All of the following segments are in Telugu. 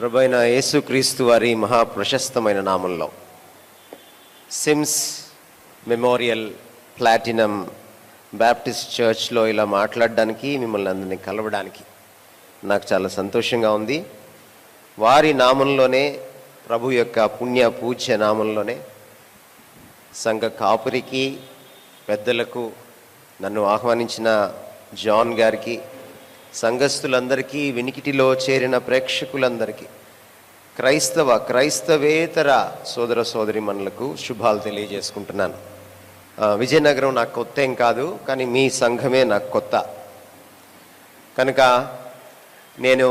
ప్రభువైన యేసుక్రీస్తు వారి మహా ప్రశస్తమైన నామంలో సిమ్స్ మెమోరియల్ ప్లాటినం బ్యాప్టిస్ట్ చర్చ్లో ఇలా మాట్లాడడానికి, మిమ్మల్ని అందరినీ కలవడానికి నాకు చాలా సంతోషంగా ఉంది. వారి నామంలోనే, ప్రభు యొక్క పుణ్య పూజ్య నామంలోనే సంఘ కాపురికి, పెద్దలకు, నన్ను ఆహ్వానించిన జాన్ గారికి, సంఘస్థులందరికీ, వినికిటిలో చేరిన ప్రేక్షకులందరికీ, క్రైస్తవేతర సోదర సోదరిమణులకు శుభాలు తెలియజేసుకుంటున్నాను. విజయనగరం నాకు కొత్త ఏం కాదు, కానీ మీ సంఘమే నాకు కొత్త. కనుక నేను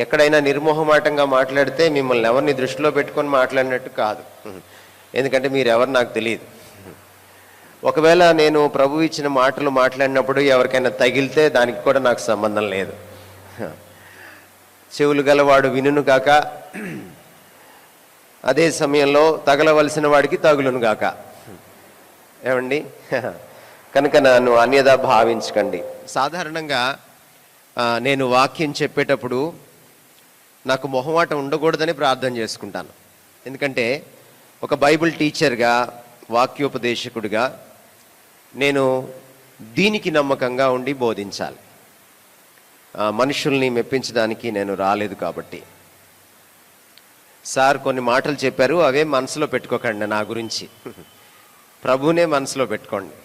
ఎక్కడైనా నిర్మోహమాటంగా మాట్లాడితే మిమ్మల్ని ఎవరిని దృష్టిలో పెట్టుకొని మాట్లాడినట్టు కాదు, ఎందుకంటే మీరెవరు నాకు తెలియదు. ఒకవేళ నేను ప్రభు ఇచ్చిన మాటలు మాట్లాడినప్పుడు ఎవరికైనా తగిలితే దానికి కూడా నాకు సంబంధం లేదు. చెవులు గలవాడు వినును గాక, అదే సమయంలో తగలవలసిన వాడికి తగులును గాక. ఏమండి? కనుక నన్ను అన్యదా భావించకండి. సాధారణంగా నేను వాక్యం చెప్పేటప్పుడు నాకు మొహమాటం ఉండకూడదని ప్రార్థన చేసుకుంటాను. ఎందుకంటే ఒక బైబిల్ టీచర్గా, వాక్యోపదేశకుడిగా నేను దీనికి నమ్మకంగా ఉండి బోధించాలి. మనుషుల్ని మెప్పించడానికి నేను రాలేదు. కాబట్టి సార్ కొన్ని మాటలు చెప్పారు, అవే మనసులో పెట్టుకోకండి. నా గురించి ప్రభునే మనసులో పెట్టుకోండి.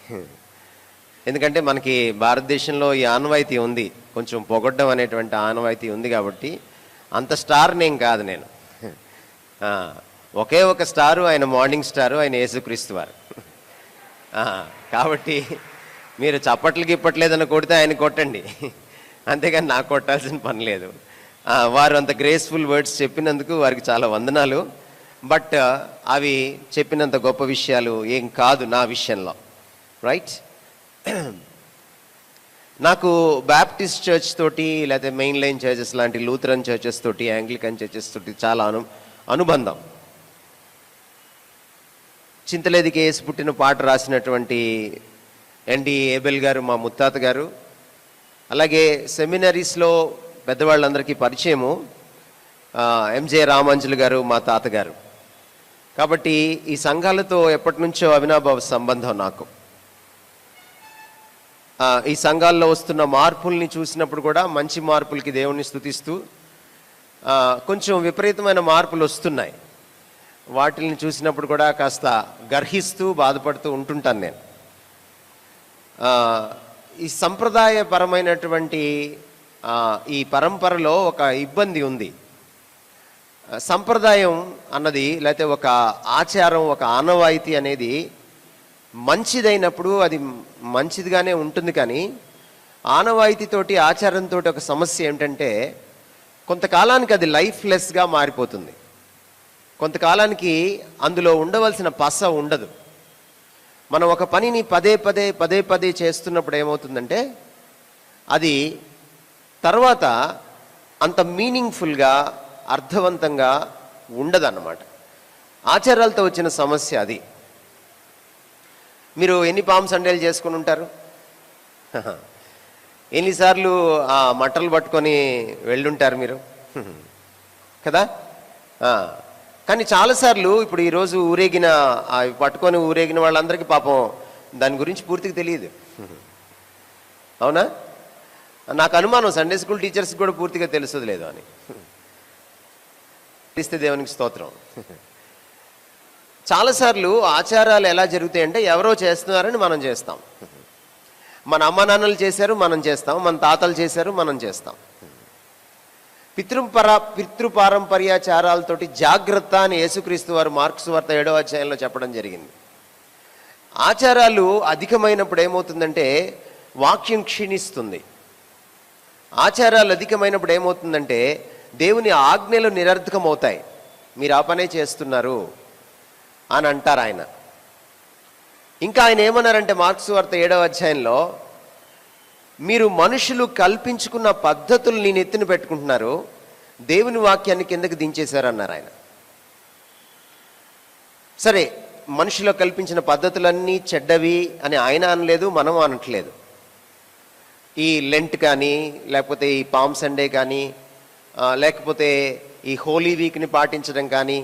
ఎందుకంటే మనకి భారతదేశంలో ఈ ఆనవాయితీ ఉంది, కొంచెం పొగడ్డం అనేటువంటి ఆనవాయితీ ఉంది. కాబట్టి అంత స్టార్ నేను కాదు. నేను ఒకే ఒక స్టారు, ఆయన మార్నింగ్ స్టారు, ఆయన యేసుక్రీస్తు వారు. కాబట్టి మీరు చప్పట్లకి ఇప్పట్లేదని కొడితే ఆయన కొట్టండి, అంతేగాని నాకు కొట్టాల్సిన పని లేదు. వారు అంత గ్రేస్ఫుల్ వర్డ్స్ చెప్పినందుకు వారికి చాలా వందనాలు. బట్ అవి చెప్పినంత గొప్ప విషయాలు ఏం కాదు నా విషయంలో. రైట్? నాకు బ్యాప్టిస్ట్ చర్చ్ తోటి, లేకపోతే మెయిన్ లైన్ చర్చెస్ లాంటి లూథరన్ చర్చెస్ తోటి, యాంగ్లికన్ చర్చెస్ తోటి చాలా అనుబంధం. చింతలేదికి వేసి పుట్టిన పాట రాసినటువంటి ఎన్డి ఏబెల్ గారు మా ముత్తాత గారు. అలాగే సెమినరీస్లో పెద్దవాళ్ళందరికీ పరిచయము ఎంజే రామాంజులు గారు మా తాతగారు. కాబట్టి ఈ సంఘాలతో ఎప్పటి నుంచో అవినాభావ సంబంధం నాకు. ఈ సంఘాల్లో వస్తున్న మార్పుల్ని చూసినప్పుడు కూడా మంచి మార్పులకి దేవుణ్ణి స్తుతిస్తూ, కొంచెం విపరీతమైన మార్పులు వస్తున్నాయి, వాటిని చూసినప్పుడు కూడా కాస్త గర్హిస్తూ బాధపడుతూ ఉంటుంటాను నేను. ఈ సంప్రదాయపరమైనటువంటి ఈ పరంపరలో ఒక ఇబ్బంది ఉంది. సంప్రదాయం అన్నది, లేకపోతే ఒక ఆచారం, ఒక ఆనవాయితీ అనేది మంచిదైనప్పుడు అది మంచిదిగానే ఉంటుంది. కానీ ఆనవాయితీతోటి, ఆచారంతో ఒక సమస్య ఏమిటంటే కొంతకాలానికి అది లైఫ్లెస్గా మారిపోతుంది. కొంతకాలానికి అందులో ఉండవలసిన పస ఉండదు. మనం ఒక పనిని పదే పదే చేస్తున్నప్పుడు ఏమవుతుందంటే అది తర్వాత అంత మీనింగ్ఫుల్గా, అర్థవంతంగా ఉండదన్నమాట. ఆచారాలతో వచ్చిన సమస్య అది. మీరు ఎన్ని పామ్ సండేలు చేసుకుని ఉంటారు? ఎన్నిసార్లు ఆ మట్టలు పట్టుకొని వెళ్ళుంటారు మీరు కదా? కానీ చాలాసార్లు ఇప్పుడు ఈరోజు పట్టుకొని ఊరేగిన వాళ్ళందరికీ పాపం దాని గురించి పూర్తిగా తెలియదు. అవునా? నాకు అనుమానం సండే స్కూల్ టీచర్స్కి కూడా పూర్తిగా తెలుస్తుంది లేదు అని. తెలిస్తే దేవునికి స్తోత్రం. చాలాసార్లు ఆచారాలు ఎలా జరుగుతాయంటే ఎవరో చేస్తున్నారని మనం చేస్తాం. మన అమ్మ నాన్నలు చేశారు, మనం చేస్తాం. మన తాతలు చేశారు, మనం చేస్తాం. పితృపారంపర్యాచారాలతోటి జాగ్రత్త అని యేసుక్రీస్తు వారు మార్కు సువార్త 7వ అధ్యాయంలో చెప్పడం జరిగింది. ఆచారాలు అధికమైనప్పుడు ఏమవుతుందంటే వాక్యం క్షీణిస్తుంది. ఆచారాలు అధికమైనప్పుడు ఏమవుతుందంటే దేవుని ఆజ్ఞలు నిరర్థకమవుతాయి. మీరు ఆ పనే చేస్తున్నారు అని అంటారు ఆయన. ఇంకా ఆయన ఏమన్నారంటే మార్కు సువార్త 7వ అధ్యాయంలో, మీరు మనుషులు కల్పించుకున్న పద్ధతులు నేను ఎత్తున పెట్టుకుంటున్నారు, దేవుని వాక్యాన్ని కిందకి దించేశారన్నారు ఆయన. సరే, మనుషులు కల్పించిన పద్ధతులన్నీ చెడ్డవి అని ఆయన అనలేదు, మనం అనట్లేదు. ఈ లెంట్ కానీ, లేకపోతే ఈ పామ్ సండే కానీ, లేకపోతే ఈ హోలీ వీక్ని పాటించడం కానీ,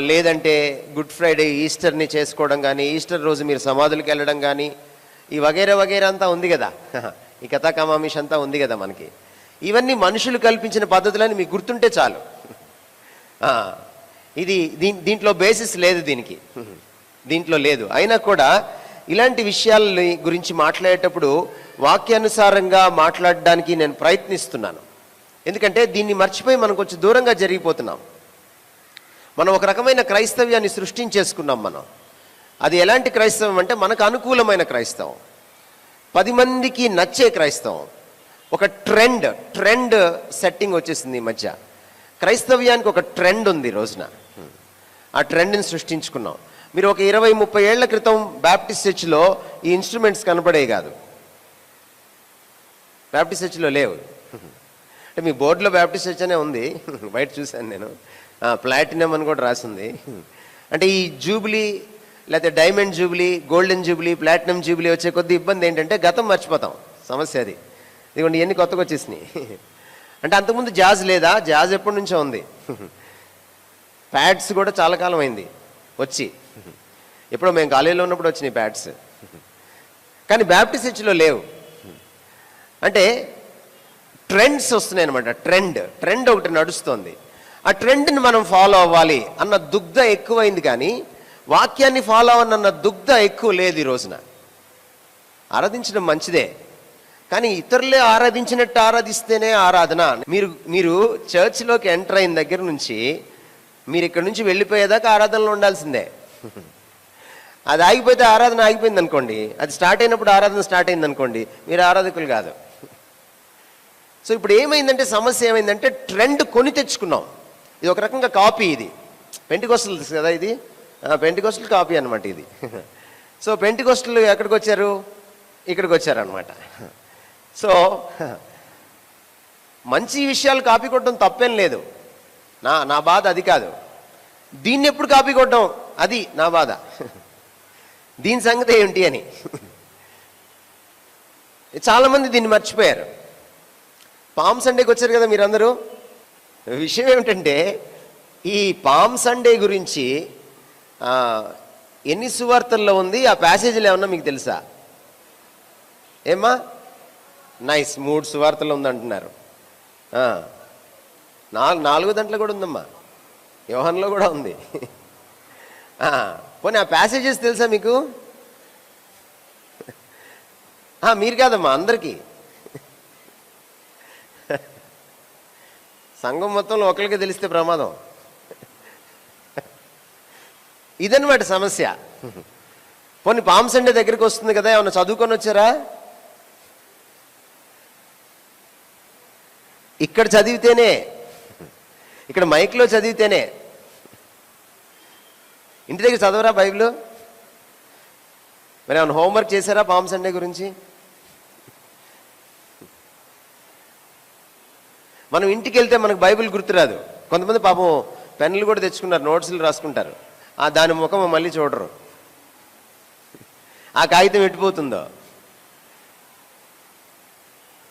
లేదంటే గుడ్ ఫ్రైడే ఈస్టర్ని చేసుకోవడం కానీ, ఈస్టర్ రోజు మీరు సమాధులకు వెళ్ళడం కానీ, ఈ వగైరా వగైరా అంతా ఉంది కదా, ఈ కథా కమామిష్ అంతా ఉంది కదా మనకి. ఇవన్నీ మనుషులు కల్పించిన పద్ధతులని మీకు గుర్తుంటే చాలు. ఇది దీంట్లో బేసిస్ లేదు, దీంట్లో లేదు. అయినా కూడా ఇలాంటి విషయాల గురించి మాట్లాడేటప్పుడు వాక్యానుసారంగా మాట్లాడడానికి నేను ప్రయత్నిస్తున్నాను. ఎందుకంటే దీన్ని మర్చిపోయి మనం కొంచెం దూరంగా జరిగిపోతున్నాం. మనం ఒక రకమైన క్రైస్తవ్యాన్ని సృష్టించేసుకున్నాం మనం. అది ఎలాంటి క్రైస్తవం అంటే మనకు అనుకూలమైన క్రైస్తవం, 10 మందికి నచ్చే క్రైస్తవం. ఒక ట్రెండ్ సెట్టింగ్ వచ్చేసింది ఈ మధ్య. క్రైస్తవ్యానికి ఒక ట్రెండ్ ఉంది రోజున. ఆ ట్రెండ్ని సృష్టించుకున్నాం. మీరు ఒక 20-30 ఏళ్ల క్రితం బ్యాప్టిస్ట్ చర్చ్లో ఈ ఇన్స్ట్రుమెంట్స్ కనపడే కాదు. బ్యాప్టిస్ట్ చర్చ్లో లేవు. అంటే మీ బోర్డులో బ్యాప్టిస్ట్ చర్చ్ అనే ఉంది, బయట చూశాను నేను. ప్లాటినం అని కూడా రాసింది. అంటే ఈ జూబిలీ, లేకపోతే diamond jubilee, golden jubilee, platinum jubilee వచ్చే కొద్ది ఇబ్బంది ఏంటంటే గతం మర్చిపోతాం. సమస్య అది. ఇదిగోండి ఇవన్నీ కొత్తగా వచ్చేసినాయి. అంటే అంతకుముందు జాజ్ లేదా? జాజ్ ఎప్పటి నుంచో ఉంది. ప్యాడ్స్ కూడా చాలా కాలం అయింది వచ్చి. ఎప్పుడో మేము కాలేజీలో ఉన్నప్పుడు వచ్చినాయి ప్యాడ్స్. కానీ బ్యాప్టిస్ట్ చర్చ్లో లేవు. అంటే ట్రెండ్స్ వస్తున్నాయి అనమాట. ట్రెండ్ ఒకటి నడుస్తుంది. ఆ ట్రెండ్ని మనం ఫాలో అవ్వాలి అన్న దుగ్ధ ఎక్కువైంది, కానీ వాక్యాన్ని ఫాలో అవ్వనన్న దుగ్ధ ఎక్కువ లేదు ఈ రోజున. ఆరాధించడం మంచిదే, కానీ ఇతరులే ఆరాధించినట్టు ఆరాధిస్తేనే ఆరాధన. మీరు చర్చ్లోకి ఎంటర్ అయిన దగ్గర నుంచి మీరు ఇక్కడ నుంచి వెళ్ళిపోయేదాకా ఆరాధనలో ఉండాల్సిందే. అది ఆగిపోతే ఆరాధన ఆగిపోయింది అనుకోండి, అది స్టార్ట్ అయినప్పుడు ఆరాధన స్టార్ట్ అయింది అనుకోండి, మీరు ఆరాధకులు కాదు. సో ఇప్పుడు ఏమైందంటే, సమస్య ఏమైందంటే ట్రెండ్ కొని తెచ్చుకున్నాం. ఇది ఒక రకంగా కాపీ. ఇది పెంటెకోస్టల్ కదా, ఇది పెంటెకోస్టల్ కాపీ అనమాట ఇది. సో పెంటెకోస్టల్ ఎక్కడికి వచ్చారు? ఇక్కడికి వచ్చారనమాట. సో మంచి విషయాలు కాపీ కొట్టడం తప్పేం లేదు. నా బాధ అది కాదు. దీన్ని ఎప్పుడు కాపీ కొట్టడం, అది నా బాధ. దీని సంగతి ఏంటి అని చాలామంది దీన్ని మర్చిపోయారు. పామ్ సండేకి వచ్చారు కదా మీరందరూ. విషయం ఏమిటంటే, ఈ పామ్ సండే గురించి ఎన్ని సువార్తల్లో ఉంది, ఆ ప్యాసేజీలు ఏమన్నా మీకు తెలుసా? ఏమ్మా? నైస్, 3 సువార్తలు ఉందంటున్నారు. 4 దాంట్లో కూడా ఉందమ్మా, యోహానులో కూడా ఉంది. పోనీ ఆ ప్యాసేజెస్ తెలుసా మీకు? మీరు కాదమ్మా, అందరికీ. సంఘం మొత్తంలో ఒకరికి తెలిస్తే ప్రమాదం. ఇదన్నమాట సమస్య. పోనీ పామ్ సండే దగ్గరికి వస్తుంది కదా, ఏమన్నా చదువుకొని వచ్చారా? ఇక్కడ చదివితేనే, ఇక్కడ మైక్లో చదివితేనే. ఇంటి దగ్గర చదవరా బైబిల్? మరి ఏమైనా హోంవర్క్ చేశారా పామ్ సండే గురించి? మనం ఇంటికి వెళ్తే మనకు బైబిల్ గుర్తురాదు. కొంతమంది పాపం పెన్నులు కూడా తెచ్చుకున్నారు, నోట్స్లు రాసుకుంటారు. దాని ముఖం మళ్ళీ చూడరు. ఆ కాగితం ఎట్టిపోతుందో.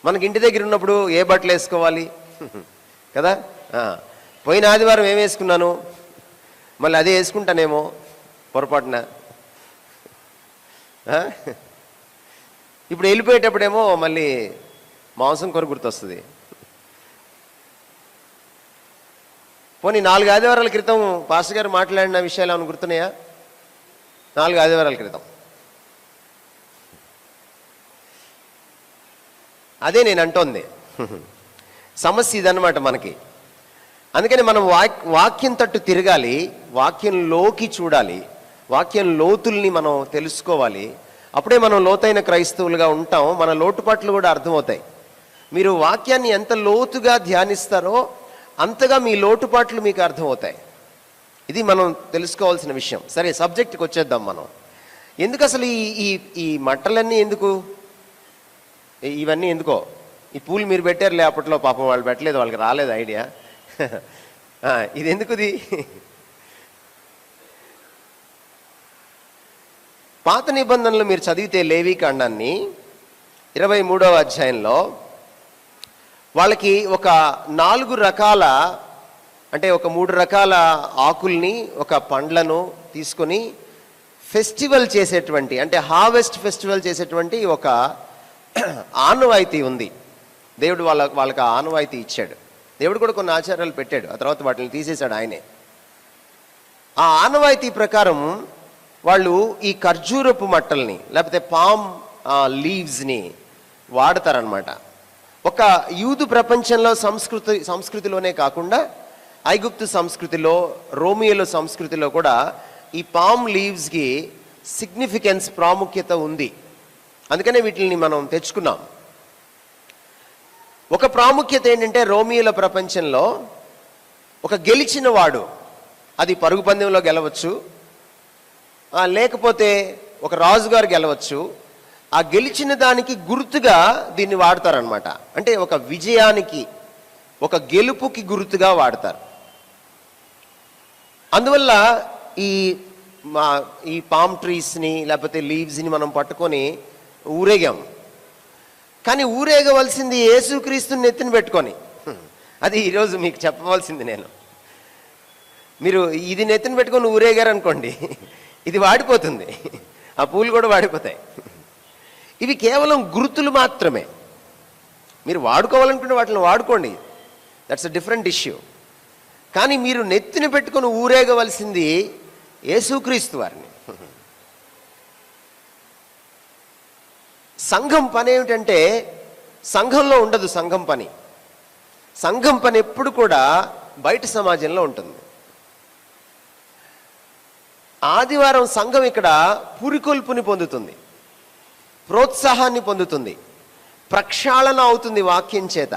మనకి ఇంటి దగ్గర ఉన్నప్పుడు ఏ బట్టలు వేసుకోవాలి కదా. పోయిన ఆదివారం ఏం వేసుకున్నాను, మళ్ళీ అదే వేసుకుంటానేమో పొరపాటున. ఇప్పుడు వెళ్ళిపోయేటప్పుడేమో మళ్ళీ మాంసం కూర గుర్తొస్తుంది. పోనీ 4 ఆదివారాల క్రితం పాస్టర్ గారు మాట్లాడిన విషయాలు ఏమైనా గుర్తున్నాయా? 4 ఆదివారాల క్రితం. అదే నేను అంటోంది. సమస్య ఇదన్నమాట మనకి. అందుకని మనం వాక్యం తట్టు తిరగాలి, వాక్యంలోకి చూడాలి, వాక్యం లోతుల్ని మనం తెలుసుకోవాలి. అప్పుడే మనం లోతైన క్రైస్తవులుగా ఉంటాం. మన లోటుపాట్లు కూడా అర్థమవుతాయి. మీరు వాక్యాన్ని ఎంత లోతుగా ధ్యానిస్తారో అంతగా మీ లోటుపాట్లు మీకు అర్థమవుతాయి. ఇది మనం తెలుసుకోవాల్సిన విషయం. సరే, సబ్జెక్ట్కి వచ్చేద్దాం మనం. ఎందుకు అసలు ఈ మట్టలన్నీ ఎందుకు, ఇవన్నీ ఎందుకో? ఈ పూలు మీరు పెట్టారులే, అప్పట్లో పాపం వాళ్ళు పెట్టలేదు, వాళ్ళకి రాలేదు ఐడియా. ఇది ఎందుకుది? పాత నిబంధనలు మీరు చదివితే లేవీకాండాన్ని 23వ అధ్యాయంలో వాళ్ళకి ఒక 4 రకాల అంటే ఒక 3 రకాల ఆకుల్ని, ఒక పండ్లను తీసుకొని ఫెస్టివల్ చేసేటువంటి, అంటే హార్వెస్ట్ ఫెస్టివల్ చేసేటువంటి ఒక ఆనవాయితీ ఉంది. దేవుడు వాళ్ళకి ఆ ఆనవాయితీ ఇచ్చాడు. దేవుడు కూడా కొన్ని ఆచారాలు పెట్టాడు, ఆ తర్వాత వాటిని తీసేశాడు ఆయనే. ఆ ఆనవాయితీ ప్రకారం వాళ్ళు ఈ ఖర్జూరపు మట్టల్ని లేకపోతే పామ్ లీవ్స్ని వాడతారనమాట. ఒక యూదు ప్రపంచంలో సంస్కృతిలోనే కాకుండా ఐగుప్తు సంస్కృతిలో, రోమియోల సంస్కృతిలో కూడా ఈ పామ్ లీవ్స్కి సిగ్నిఫికెన్స్, ప్రాముఖ్యత ఉంది. అందుకనే వీటిని మనం తెచ్చుకున్నాం. ఒక ప్రాముఖ్యత ఏంటంటే, రోమియోల ప్రపంచంలో ఒక గెలిచిన వాడు, అది పరుగు పందెంలో గెలవచ్చు, లేకపోతే ఒక రాజుగారు గెలవచ్చు, ఆ గెలిచిన దానికి గుర్తుగా దీన్ని వాడతారనమాట. అంటే ఒక విజయానికి, ఒక గెలుపుకి గుర్తుగా వాడతారు. అందువల్ల ఈ పామ్ ట్రీస్ని లేకపోతే లీవ్స్ని మనం పట్టుకొని ఊరేగాం. కానీ ఊరేగవలసింది యేసుక్రీస్తుని నెత్తిన పెట్టుకొని. అది ఈరోజు మీకు చెప్పవలసింది నేను. మీరు ఇది నెత్తిన పెట్టుకొని ఊరేగారనుకోండి, ఇది వాడిపోతుంది, ఆ పూలు కూడా వాడిపోతాయి. ఇవి కేవలం గుర్తులు మాత్రమే. మీరు వాడుకోవాలనుకుంటే వాటిని వాడుకోండి, దట్స్ అ డిఫరెంట్ ఇష్యూ. కానీ మీరు నెత్తిన పెట్టుకొని ఊరేగవలసింది యేసుక్రీస్తు వారిని. సంఘం పని ఏమిటంటే, సంఘంలో ఉండదు సంఘం పని. సంఘం పని ఎప్పుడు కూడా బయట సమాజంలో ఉంటుంది. ఆదివారం సంఘం ఇక్కడ పురికొల్పుని పొందుతుంది, ప్రోత్సాహాన్ని పొందుతుంది, ప్రక్షాళన అవుతుంది వాక్యం చేత.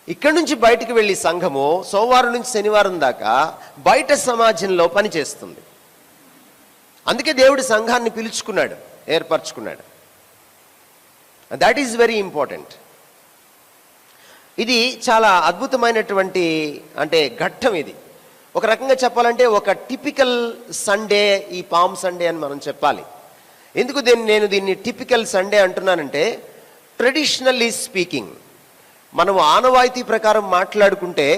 ఇక్కడి నుంచి బయటికి వెళ్ళి సంఘము సోమవారం నుంచి శనివారం దాకా బయట సమాజంలో పనిచేస్తుంది. అందుకే దేవుడు సంఘాన్ని పిలుచుకున్నాడు, ఏర్పరచుకున్నాడు. That is very important. ఇది చాలా అద్భుతమైనటువంటి ఘట్టం. ఇది ఒక రకంగా చెప్పాలంటే ఒక టిపికల్ సండే, ఈ పామ్ సండే అని మనం చెప్పాలి. ఎందుకు నేను దీన్ని టిపికల్ సండే అంటున్నానంటే, ట్రెడిషనల్లీ స్పీకింగ్, మనం ఆనవాయితీ ప్రకారం మాట్లాడుకుంటే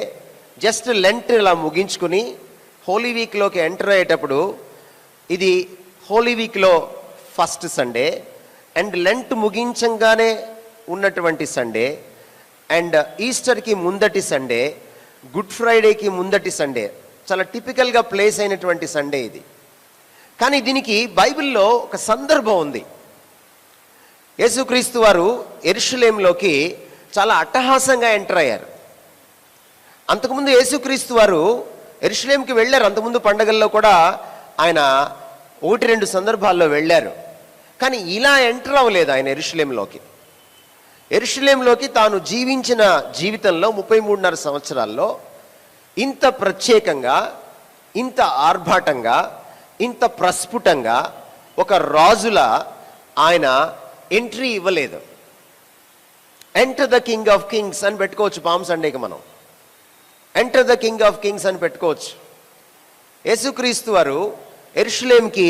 జస్ట్ లెంట్ ఇలా ముగించుకుని హోలీ వీక్లోకి ఎంటర్ అయ్యేటప్పుడు, ఇది హోలీ వీక్లో ఫస్ట్ సండే అండ్ లెంట్ ముగించంగానే ఉన్నటువంటి సండే అండ్ ఈస్టర్కి ముందటి సండే, గుడ్ ఫ్రైడేకి ముందటి సండే, చాలా టిపికల్గా ప్లేస్ అయినటువంటి సండే ఇది. కానీ దీనికి బైబిల్లో ఒక సందర్భం ఉంది. యేసుక్రీస్తు వారు యెరూషలేములోకి చాలా అట్టహాసంగా ఎంటర్ అయ్యారు. అంతకుముందు యేసుక్రీస్తు వారు యెరూషలేముకి వెళ్ళారు. అంతకుముందు పండగల్లో కూడా ఆయన 1-2 సందర్భాల్లో వెళ్ళారు. కానీ ఇలా ఎంటర్ అవ్వలేదు ఆయన యెరూషలేములోకి. యెరూషలేములోకి తాను జీవించిన జీవితంలో 33.5 సంవత్సరాల్లో ఇంత ప్రత్యేకంగా, ఇంత ఆర్భాటంగా, ఇంత ప్రస్ఫుటంగా ఒక రాజులా ఆయన ఎంట్రీ ఇవ్వలేదు. Enter the king of Kings అని పెట్టుకోవచ్చు పామ్ సండేకి మనం. Enter the king of Kings అని పెట్టుకోవచ్చు. యేసుక్రీస్తు వారు యెరూషలేముకి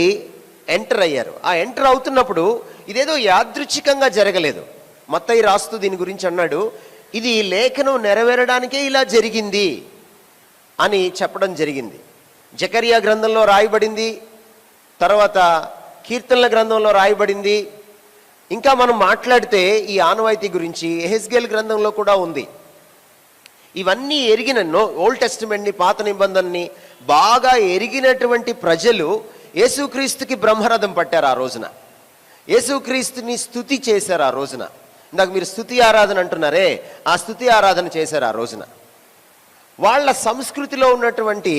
ఎంటర్ అయ్యారు. ఆ ఎంటర్ అవుతున్నప్పుడు ఇదేదో యాదృచ్ఛికంగా జరగలేదు. మత్తయి రాస్తూ దీని గురించి అన్నాడు, ఇది లేఖనం నెరవేరడానికే ఇలా జరిగింది అని చెప్పడం జరిగింది. జకరియా గ్రంథంలో రాయబడింది, తర్వాత కీర్తనల గ్రంథంలో రాయబడింది. ఇంకా మనం మాట్లాడితే ఈ ఆనవాయితీ గురించి యెహెజ్కేలు గ్రంథంలో కూడా ఉంది. ఇవన్నీ ఎరిగిన ఓల్డ్ టెస్టిమెంట్ని, పాత నిబంధనని బాగా ఎరిగినటువంటి ప్రజలు యేసుక్రీస్తుకి బ్రహ్మరథం పట్టారు ఆ రోజున. యేసుక్రీస్తుని స్తుతి చేశారు ఆ రోజున. ఇందాక మీరు స్తుతి ఆరాధన అంటున్నారే, ఆ స్తుతి ఆరాధన చేశారు ఆ రోజున. వాళ్ళ సంస్కృతిలో ఉన్నటువంటి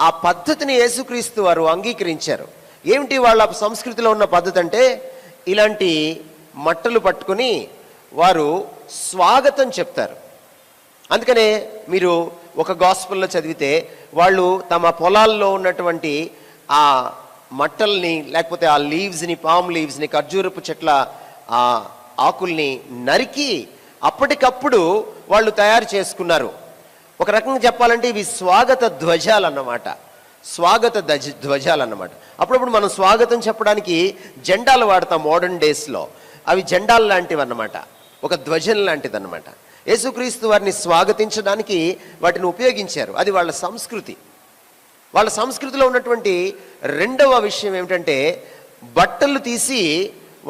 ఆ పద్ధతిని యేసుక్రీస్తు వారు అంగీకరించారు. ఏమిటి వాళ్ళ సంస్కృతిలో ఉన్న పద్ధతి అంటే, ఇలాంటి మట్టలు పట్టుకుని వారు స్వాగతం చెప్తారు. అందుకనే మీరు ఒక గాస్పెల్లో చదివితే వాళ్ళు తమ పొలాల్లో ఉన్నటువంటి ఆ మట్టల్ని, లేకపోతే ఆ లీవ్స్ని, పామ్ లీవ్స్ని, ఖర్జూరపు చెట్ల ఆ ఆకుల్ని నరికి అప్పటికప్పుడు వాళ్ళు తయారు చేసుకున్నారు. ఒక రకంగా చెప్పాలంటే ఇవి స్వాగత ధ్వజాలు అన్నమాట. స్వాగత ధ్వజాలు అన్నమాట. అప్పుడప్పుడు మనం స్వాగతం చెప్పడానికి జెండాలు వాడతాం మోడర్న్ డేస్లో. అవి జెండాలు లాంటివి అన్నమాట, ఒక ధ్వజం లాంటిది అన్నమాట. యేసుక్రీస్తు వారిని స్వాగతించడానికి వాటిని ఉపయోగించారు. అది వాళ్ళ సంస్కృతి. వాళ్ళ సంస్కృతిలో ఉన్నటువంటి రెండవ విషయం ఏమిటంటే, బట్టలు తీసి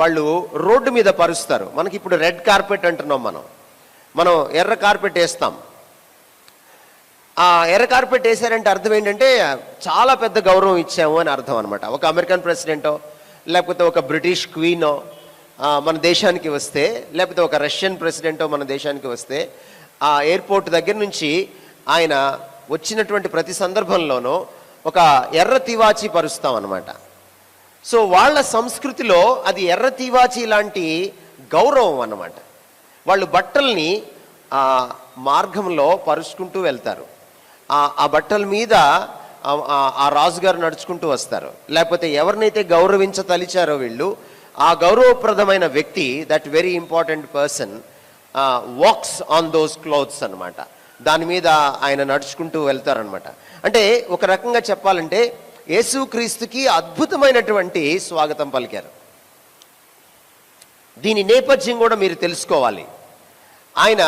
వాళ్ళు రోడ్డు మీద పరుస్తారు. మనకి ఇప్పుడు రెడ్ కార్పెట్ అంటున్నాం, మనం ఎర్ర కార్పెట్ వేస్తాం. ఆ ఎర్ర కార్పెట్ వేసారంటే అర్థం ఏంటంటే చాలా పెద్ద గౌరవం ఇచ్చాము అని అర్థం అనమాట. ఒక అమెరికన్ ప్రెసిడెంటో లేకపోతే ఒక బ్రిటిష్ క్వీనో మన దేశానికి వస్తే, లేకపోతే ఒక రష్యన్ ప్రెసిడెంటో మన దేశానికి వస్తే, ఆ ఎయిర్పోర్ట్ దగ్గర నుంచి ఆయన వచ్చినటువంటి ప్రతి సందర్భంలోనూ ఒక ఎర్ర తివాచి పరుస్తాం అనమాట. సో వాళ్ళ సంస్కృతిలో అది ఎర్ర తివాచి లాంటి గౌరవం అన్నమాట. వాళ్ళు బట్టల్ని మార్గంలో పరుచుకుంటూ వెళ్తారు. ఆ బట్టల మీద ఆ రాజుగారు నడుచుకుంటూ వస్తారు. లేకపోతే ఎవరినైతే గౌరవించతలిచారో వీళ్ళు, ఆ గౌరవప్రదమైన వ్యక్తి, that very important person wax on those clothes అనమాట. దాని మీద ఆయన నడుచుకుంటూ వెళ్తారనమాట. అంటే ఒక రకంగా చెప్పాలంటే యేసుక్రీస్తుకి అద్భుతమైనటువంటి స్వాగతం పలికారు. దీని నేపథ్యం కూడా మీరు తెలుసుకోవాలి. ఆయన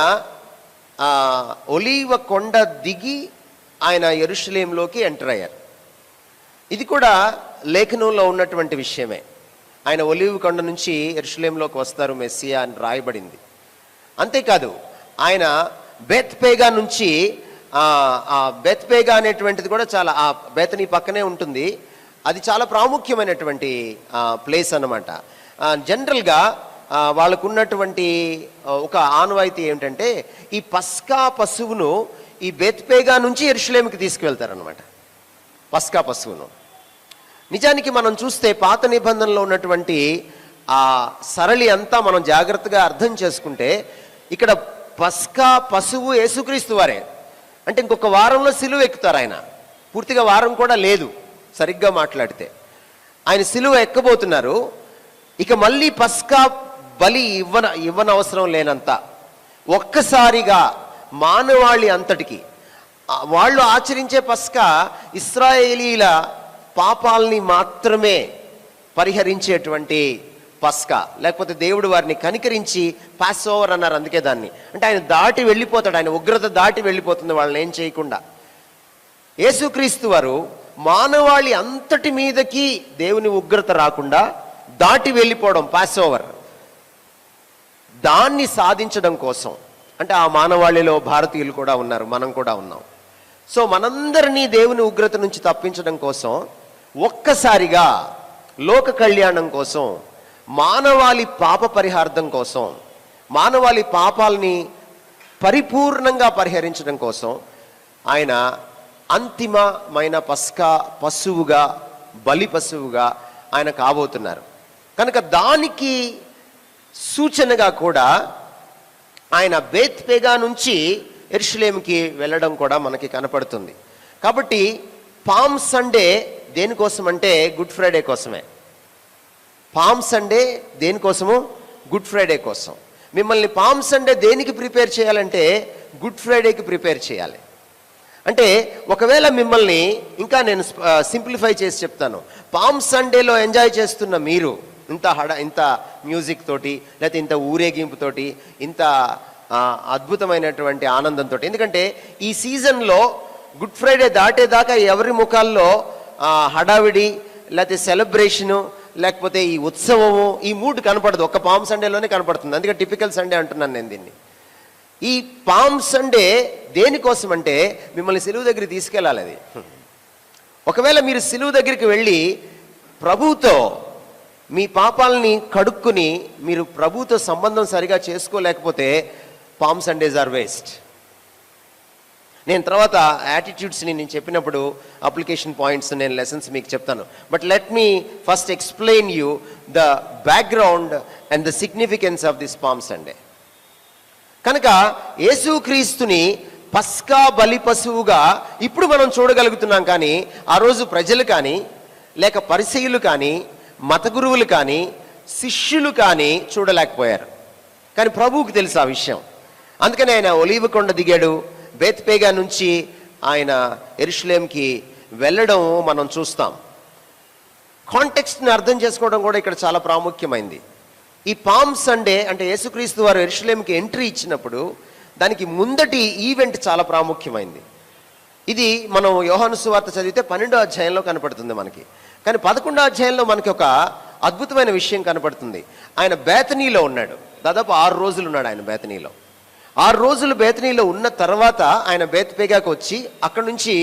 ఒలీవ కొండ దిగి ఆయన యెరూషలేములోకి ఎంటర్ అయ్యారు. ఇది కూడా లేఖనంలో ఉన్నటువంటి విషయమే. ఆయన ఒలీవ కొండ నుంచి యెరూషలేములోకి వస్తారు మెస్సియా అని రాయబడింది. అంతేకాదు, ఆయన బెత్పేగా నుంచి బెత్పేగా అనేటువంటిది కూడా చాలా, ఆ బెతనీ పక్కనే ఉంటుంది. అది చాలా ప్రాముఖ్యమైనటువంటి ప్లేస్ అన్నమాట. జనరల్గా వాళ్ళకున్నటువంటి ఒక ఆనవాయితీ ఏమిటంటే, ఈ పస్కా పశువును ఈ బెత్పేగా నుంచి యెరూషలేముకి తీసుకువెళ్తారనమాట. పస్కా పశువును నిజానికి మనం చూస్తే పాత నిబంధనలో ఉన్నటువంటి ఆ సరళి అంతా మనం జాగ్రత్తగా అర్థం చేసుకుంటే, ఇక్కడ పస్కా పశువు యేసుక్రీస్తు వారే. అంటే ఇంకొక వారంలో సిలువ ఎక్కుతారు ఆయన. పూర్తిగా వారం కూడా లేదు సరిగ్గా మాట్లాడితే. ఆయన సిలువ ఎక్కబోతున్నారు. ఇక మళ్ళీ పస్కా బలి ఇవ్వనవసరం లేనంత ఒక్కసారిగా మానవాళి అంతటికి వాళ్ళు ఆచరించే పస్కా ఇశ్రాయేలీల పాపాలని మాత్రమే పరిహరించేటువంటి పస్కా. లేకపోతే దేవుడు వారిని కనికరించి పాస్ ఓవర్ అన్నారు. అందుకే దాన్ని, అంటే ఆయన దాటి వెళ్ళిపోతాడు, ఆయన ఉగ్రత దాటి వెళ్ళిపోతుంది వాళ్ళని ఏం చేయకుండా. యేసుక్రీస్తు వారు మానవాళి అంతటి మీదకి దేవుని ఉగ్రత రాకుండా దాటి వెళ్ళిపోవడం, పాస్ ఓవర్, దాన్ని సాధించడం కోసం. అంటే ఆ మానవాళిలో భారతీయులు కూడా ఉన్నారు, మనం కూడా ఉన్నాం. సో మనందరినీ దేవుని ఉగ్రత నుంచి తప్పించడం కోసం ఒక్కసారిగా లోక కళ్యాణం కోసం, మానవాళి పాప పరిహార్థం కోసం, మానవాళి పాపాలని పరిపూర్ణంగా పరిహరించడం కోసం ఆయన అంతిమమైన పస్కా పశువుగా, బలి పశువుగా ఆయన కాబోతున్నారు. కనుక దానికి సూచనగా కూడా ఆయన బెత్పేగా నుంచి యెరూషలేముకి వెళ్ళడం కూడా మనకి కనపడుతుంది. కాబట్టి పామ్ సండే దేనికోసం అంటే గుడ్ ఫ్రైడే కోసమే. పామ్ సండే దేనికోసము? గుడ్ ఫ్రైడే కోసం. మిమ్మల్ని పామ్ సండే దేనికి ప్రిపేర్ చేయాలంటే గుడ్ ఫ్రైడేకి ప్రిపేర్ చేయాలి. అంటే ఒకవేళ మిమ్మల్ని ఇంకా నేను సింప్లిఫై చేసి చెప్తాను. పామ్ సండేలో ఎంజాయ్ చేస్తున్న మీరు ఇంత మ్యూజిక్ తోటి, లేకపోతే ఇంత ఊరేగింపుతోటి, ఇంత అద్భుతమైనటువంటి ఆనందంతో, ఎందుకంటే ఈ సీజన్లో గుడ్ ఫ్రైడే దాటేదాకా ఎవరి ముఖాల్లో హడావిడి, లేకపోతే సెలబ్రేషను, లేకపోతే ఈ ఉత్సవము, ఈ మూడ్ కనపడదు. ఒక పామ్ సండేలోనే కనపడుతుంది. అందుకే టిపికల్ సండే అంటున్నాను నేను దీన్ని. ఈ పామ్ సండే దేనికోసం అంటే మిమ్మల్ని సిలువ దగ్గరికి తీసుకెళ్ళాలి. అది ఒకవేళ మీరు సిలువ దగ్గరికి వెళ్ళి ప్రభువుతో మీ పాపాలని కడుక్కుని మీరు ప్రభువుతో సంబంధం సరిగా చేసుకోలేకపోతే పామ్ సండేస్ ఆర్ వేస్ట్. నేను తర్వాత యాటిట్యూడ్స్ని నేను చెప్పినప్పుడు అప్లికేషన్ పాయింట్స్, నేను లెసన్స్ మీకు చెప్తాను. But let me first explain you the background and the significance of this palm Sunday. కనుక యేసుక్రీస్తుని పస్కా బలి పశువుగా ఇప్పుడు మనం చూడగలుగుతున్నాం. కానీ ఆ రోజు ప్రజలు కానీ, లేక పరిసయ్యులు కానీ, మత గురువులు కానీ, శిష్యులు కానీ చూడలేకపోయారు. కానీ ప్రభువుకి తెలుసు ఆ విషయం. అందుకని ఆయన ఒలీవ కొండ దిగాడు. బెత్పేగా నుంచి ఆయన యెరూషలేంకి వెళ్ళడం మనం చూస్తాం. కాంటెక్స్ట్ని అర్థం చేసుకోవడం కూడా ఇక్కడ చాలా ప్రాముఖ్యమైంది. ఈ పామ్ సండే అంటే యేసుక్రీస్తు వారు యెరూషలేంకి ఎంట్రీ ఇచ్చినప్పుడు దానికి ముందటి ఈవెంట్ చాలా ప్రాముఖ్యమైంది. ఇది మనం యోహాను సువార్త చదివితే 12వ అధ్యాయంలో కనపడుతుంది మనకి. కానీ 11వ అధ్యాయంలో మనకి ఒక అద్భుతమైన విషయం కనపడుతుంది. ఆయన బేతనీలో ఉన్నాడు. దాదాపు 6 రోజులు ఉన్నాడు ఆయన బేతనీలో. 6 రోజులు బేతనీలో ఉన్న తర్వాత ఆయన బేత్పేగాకు వచ్చి అక్కడి నుంచి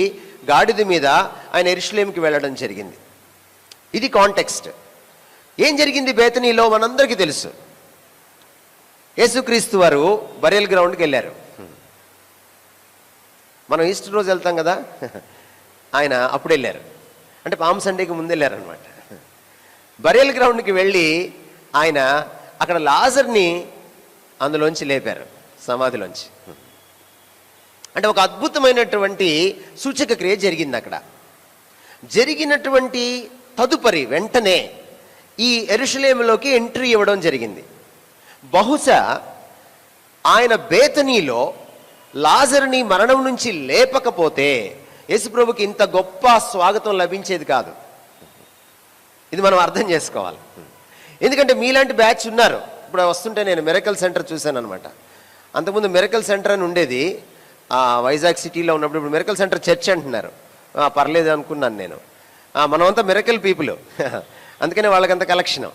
గాడిద మీద ఆయన యెరూషలేముకి వెళ్ళడం జరిగింది. ఇది కాంటెక్స్ట్. ఏం జరిగింది బేతనీలో మనందరికీ తెలుసు. యేసుక్రీస్తు వారు బరియల్ గ్రౌండ్కి వెళ్ళారు. మనం ఈస్టర్ రోజు వెళ్తాం కదా, ఆయన అప్పుడు వెళ్ళారు. అంటే పామ్ సండేకి ముందు వెళ్ళారనమాట. బరియల్ గ్రౌండ్కి వెళ్ళి ఆయన అక్కడ లాజర్ని అందులోంచి లేపారు, సమాధిలోంచి. అంటే ఒక అద్భుతమైనటువంటి సూచక క్రియ జరిగింది అక్కడ. జరిగినటువంటి తదుపరి వెంటనే ఈ యెరూషలేములోకి ఎంట్రీ ఇవ్వడం జరిగింది. బహుశా ఆయన బేతనీలో లాజరుని మరణం నుంచి లేపకపోతే యేసుప్రభుకి ఇంత గొప్ప స్వాగతం లభించేది కాదు. ఇది మనం అర్థం చేసుకోవాలి. ఎందుకంటే మీలాంటి బ్యాచ్ ఉన్నారు. ఇప్పుడు వస్తుంటే నేను మిరకల్ సెంటర్ చూశాను అనమాట. అంతకుముందు మిరకల్ సెంటర్ అని ఉండేది వైజాగ్ సిటీలో ఉన్నప్పుడు. ఇప్పుడు మిరకల్ సెంటర్ చర్చ్ అంటున్నారు. పర్లేదు అనుకున్నాను నేను. మనమంతా మిరకల్ పీపుల్, అందుకనే వాళ్ళకంత కలెక్షన్.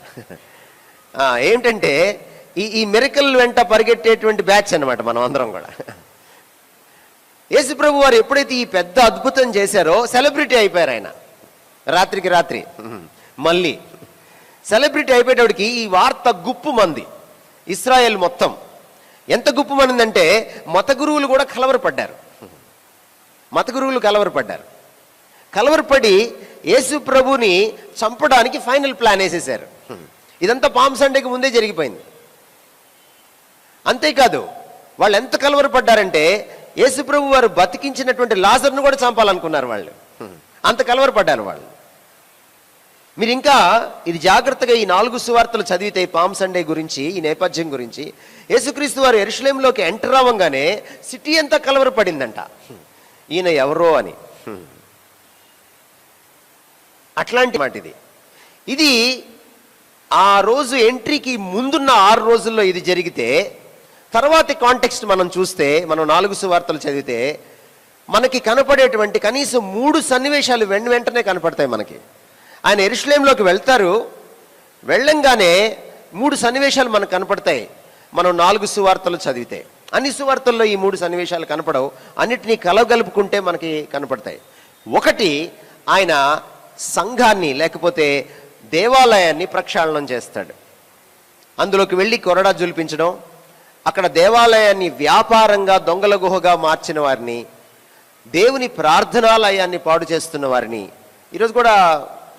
ఏంటంటే ఈ మిరకల్ వెంట పరిగెట్టేటువంటి బ్యాచ్ అనమాట మనం అందరం కూడా. యేసుప్రభు వారు ఎప్పుడైతే ఈ పెద్ద అద్భుతం చేశారో సెలబ్రిటీ అయిపోయారు ఆయన. రాత్రికి రాత్రి మళ్ళీ సెలబ్రిటీ అయిపోయేటప్పటికి ఈ వార్త గుప్పు మంది ఇస్రాయేల్ మొత్తం. ఎంత గుప్పు మందంటే మత గురువులు కూడా కలవరపడ్డారు. కలవరపడి యేసు ప్రభుని చంపడానికి ఫైనల్ ప్లాన్ వేసేశారు. ఇదంతా పామ్ సండేకి ముందే జరిగిపోయింది. అంతేకాదు వాళ్ళు ఎంత కలవరపడ్డారంటే యేసు ప్రభు వారు బతికించినటువంటి లాజర్ను కూడా చంపాలనుకున్నారు వాళ్ళు. అంత కలవరపడ్డారు వాళ్ళు. మీరు ఇంకా ఇది జాగ్రత్తగా ఈ 4 సువార్తలు చదివితే పామ్ సండే గురించి, ఈ నేపథ్యం గురించి, యేసుక్రీస్తు వారు యెరూషలేములోకి ఎంటర్ అవ్వగానే సిటీ అంతా కలవరపడిందంట, ఈయన ఎవరో అని. అట్లాంటి మాట ఇది. ఇది ఆ రోజు ఎంట్రీకి ముందున్న 6 రోజుల్లో ఇది జరిగితే, తర్వాతి కాంటెక్స్ట్ మనం చూస్తే, మనం 4 సువార్తలు చదివితే మనకి కనపడేటువంటి కనీసం 3 సన్నివేశాలు వెంటనే కనపడతాయి మనకి. ఆయన యెరూషలేములోకి వెళ్తారు. వెళ్ళంగానే 3 సన్నివేశాలు మనకు కనపడతాయి మనం 4 సువార్తలు చదివితే. అన్ని సువార్తల్లో ఈ 3 సన్నివేశాలు కనపడవు, అన్నిటినీ కలగలుపుకుంటే మనకి కనపడతాయి. ఒకటి, ఆయన సంఘాన్ని లేకపోతే దేవాలయాన్ని ప్రక్షాళనం చేస్తాడు. అందులోకి వెళ్ళి కొరడా జులిపించడం, అక్కడ దేవాలయాన్ని వ్యాపారంగా దొంగల గుహగా మార్చిన వారిని, దేవుని ప్రార్థనాలయాన్ని పాడు చేస్తున్న వారిని. ఈరోజు కూడా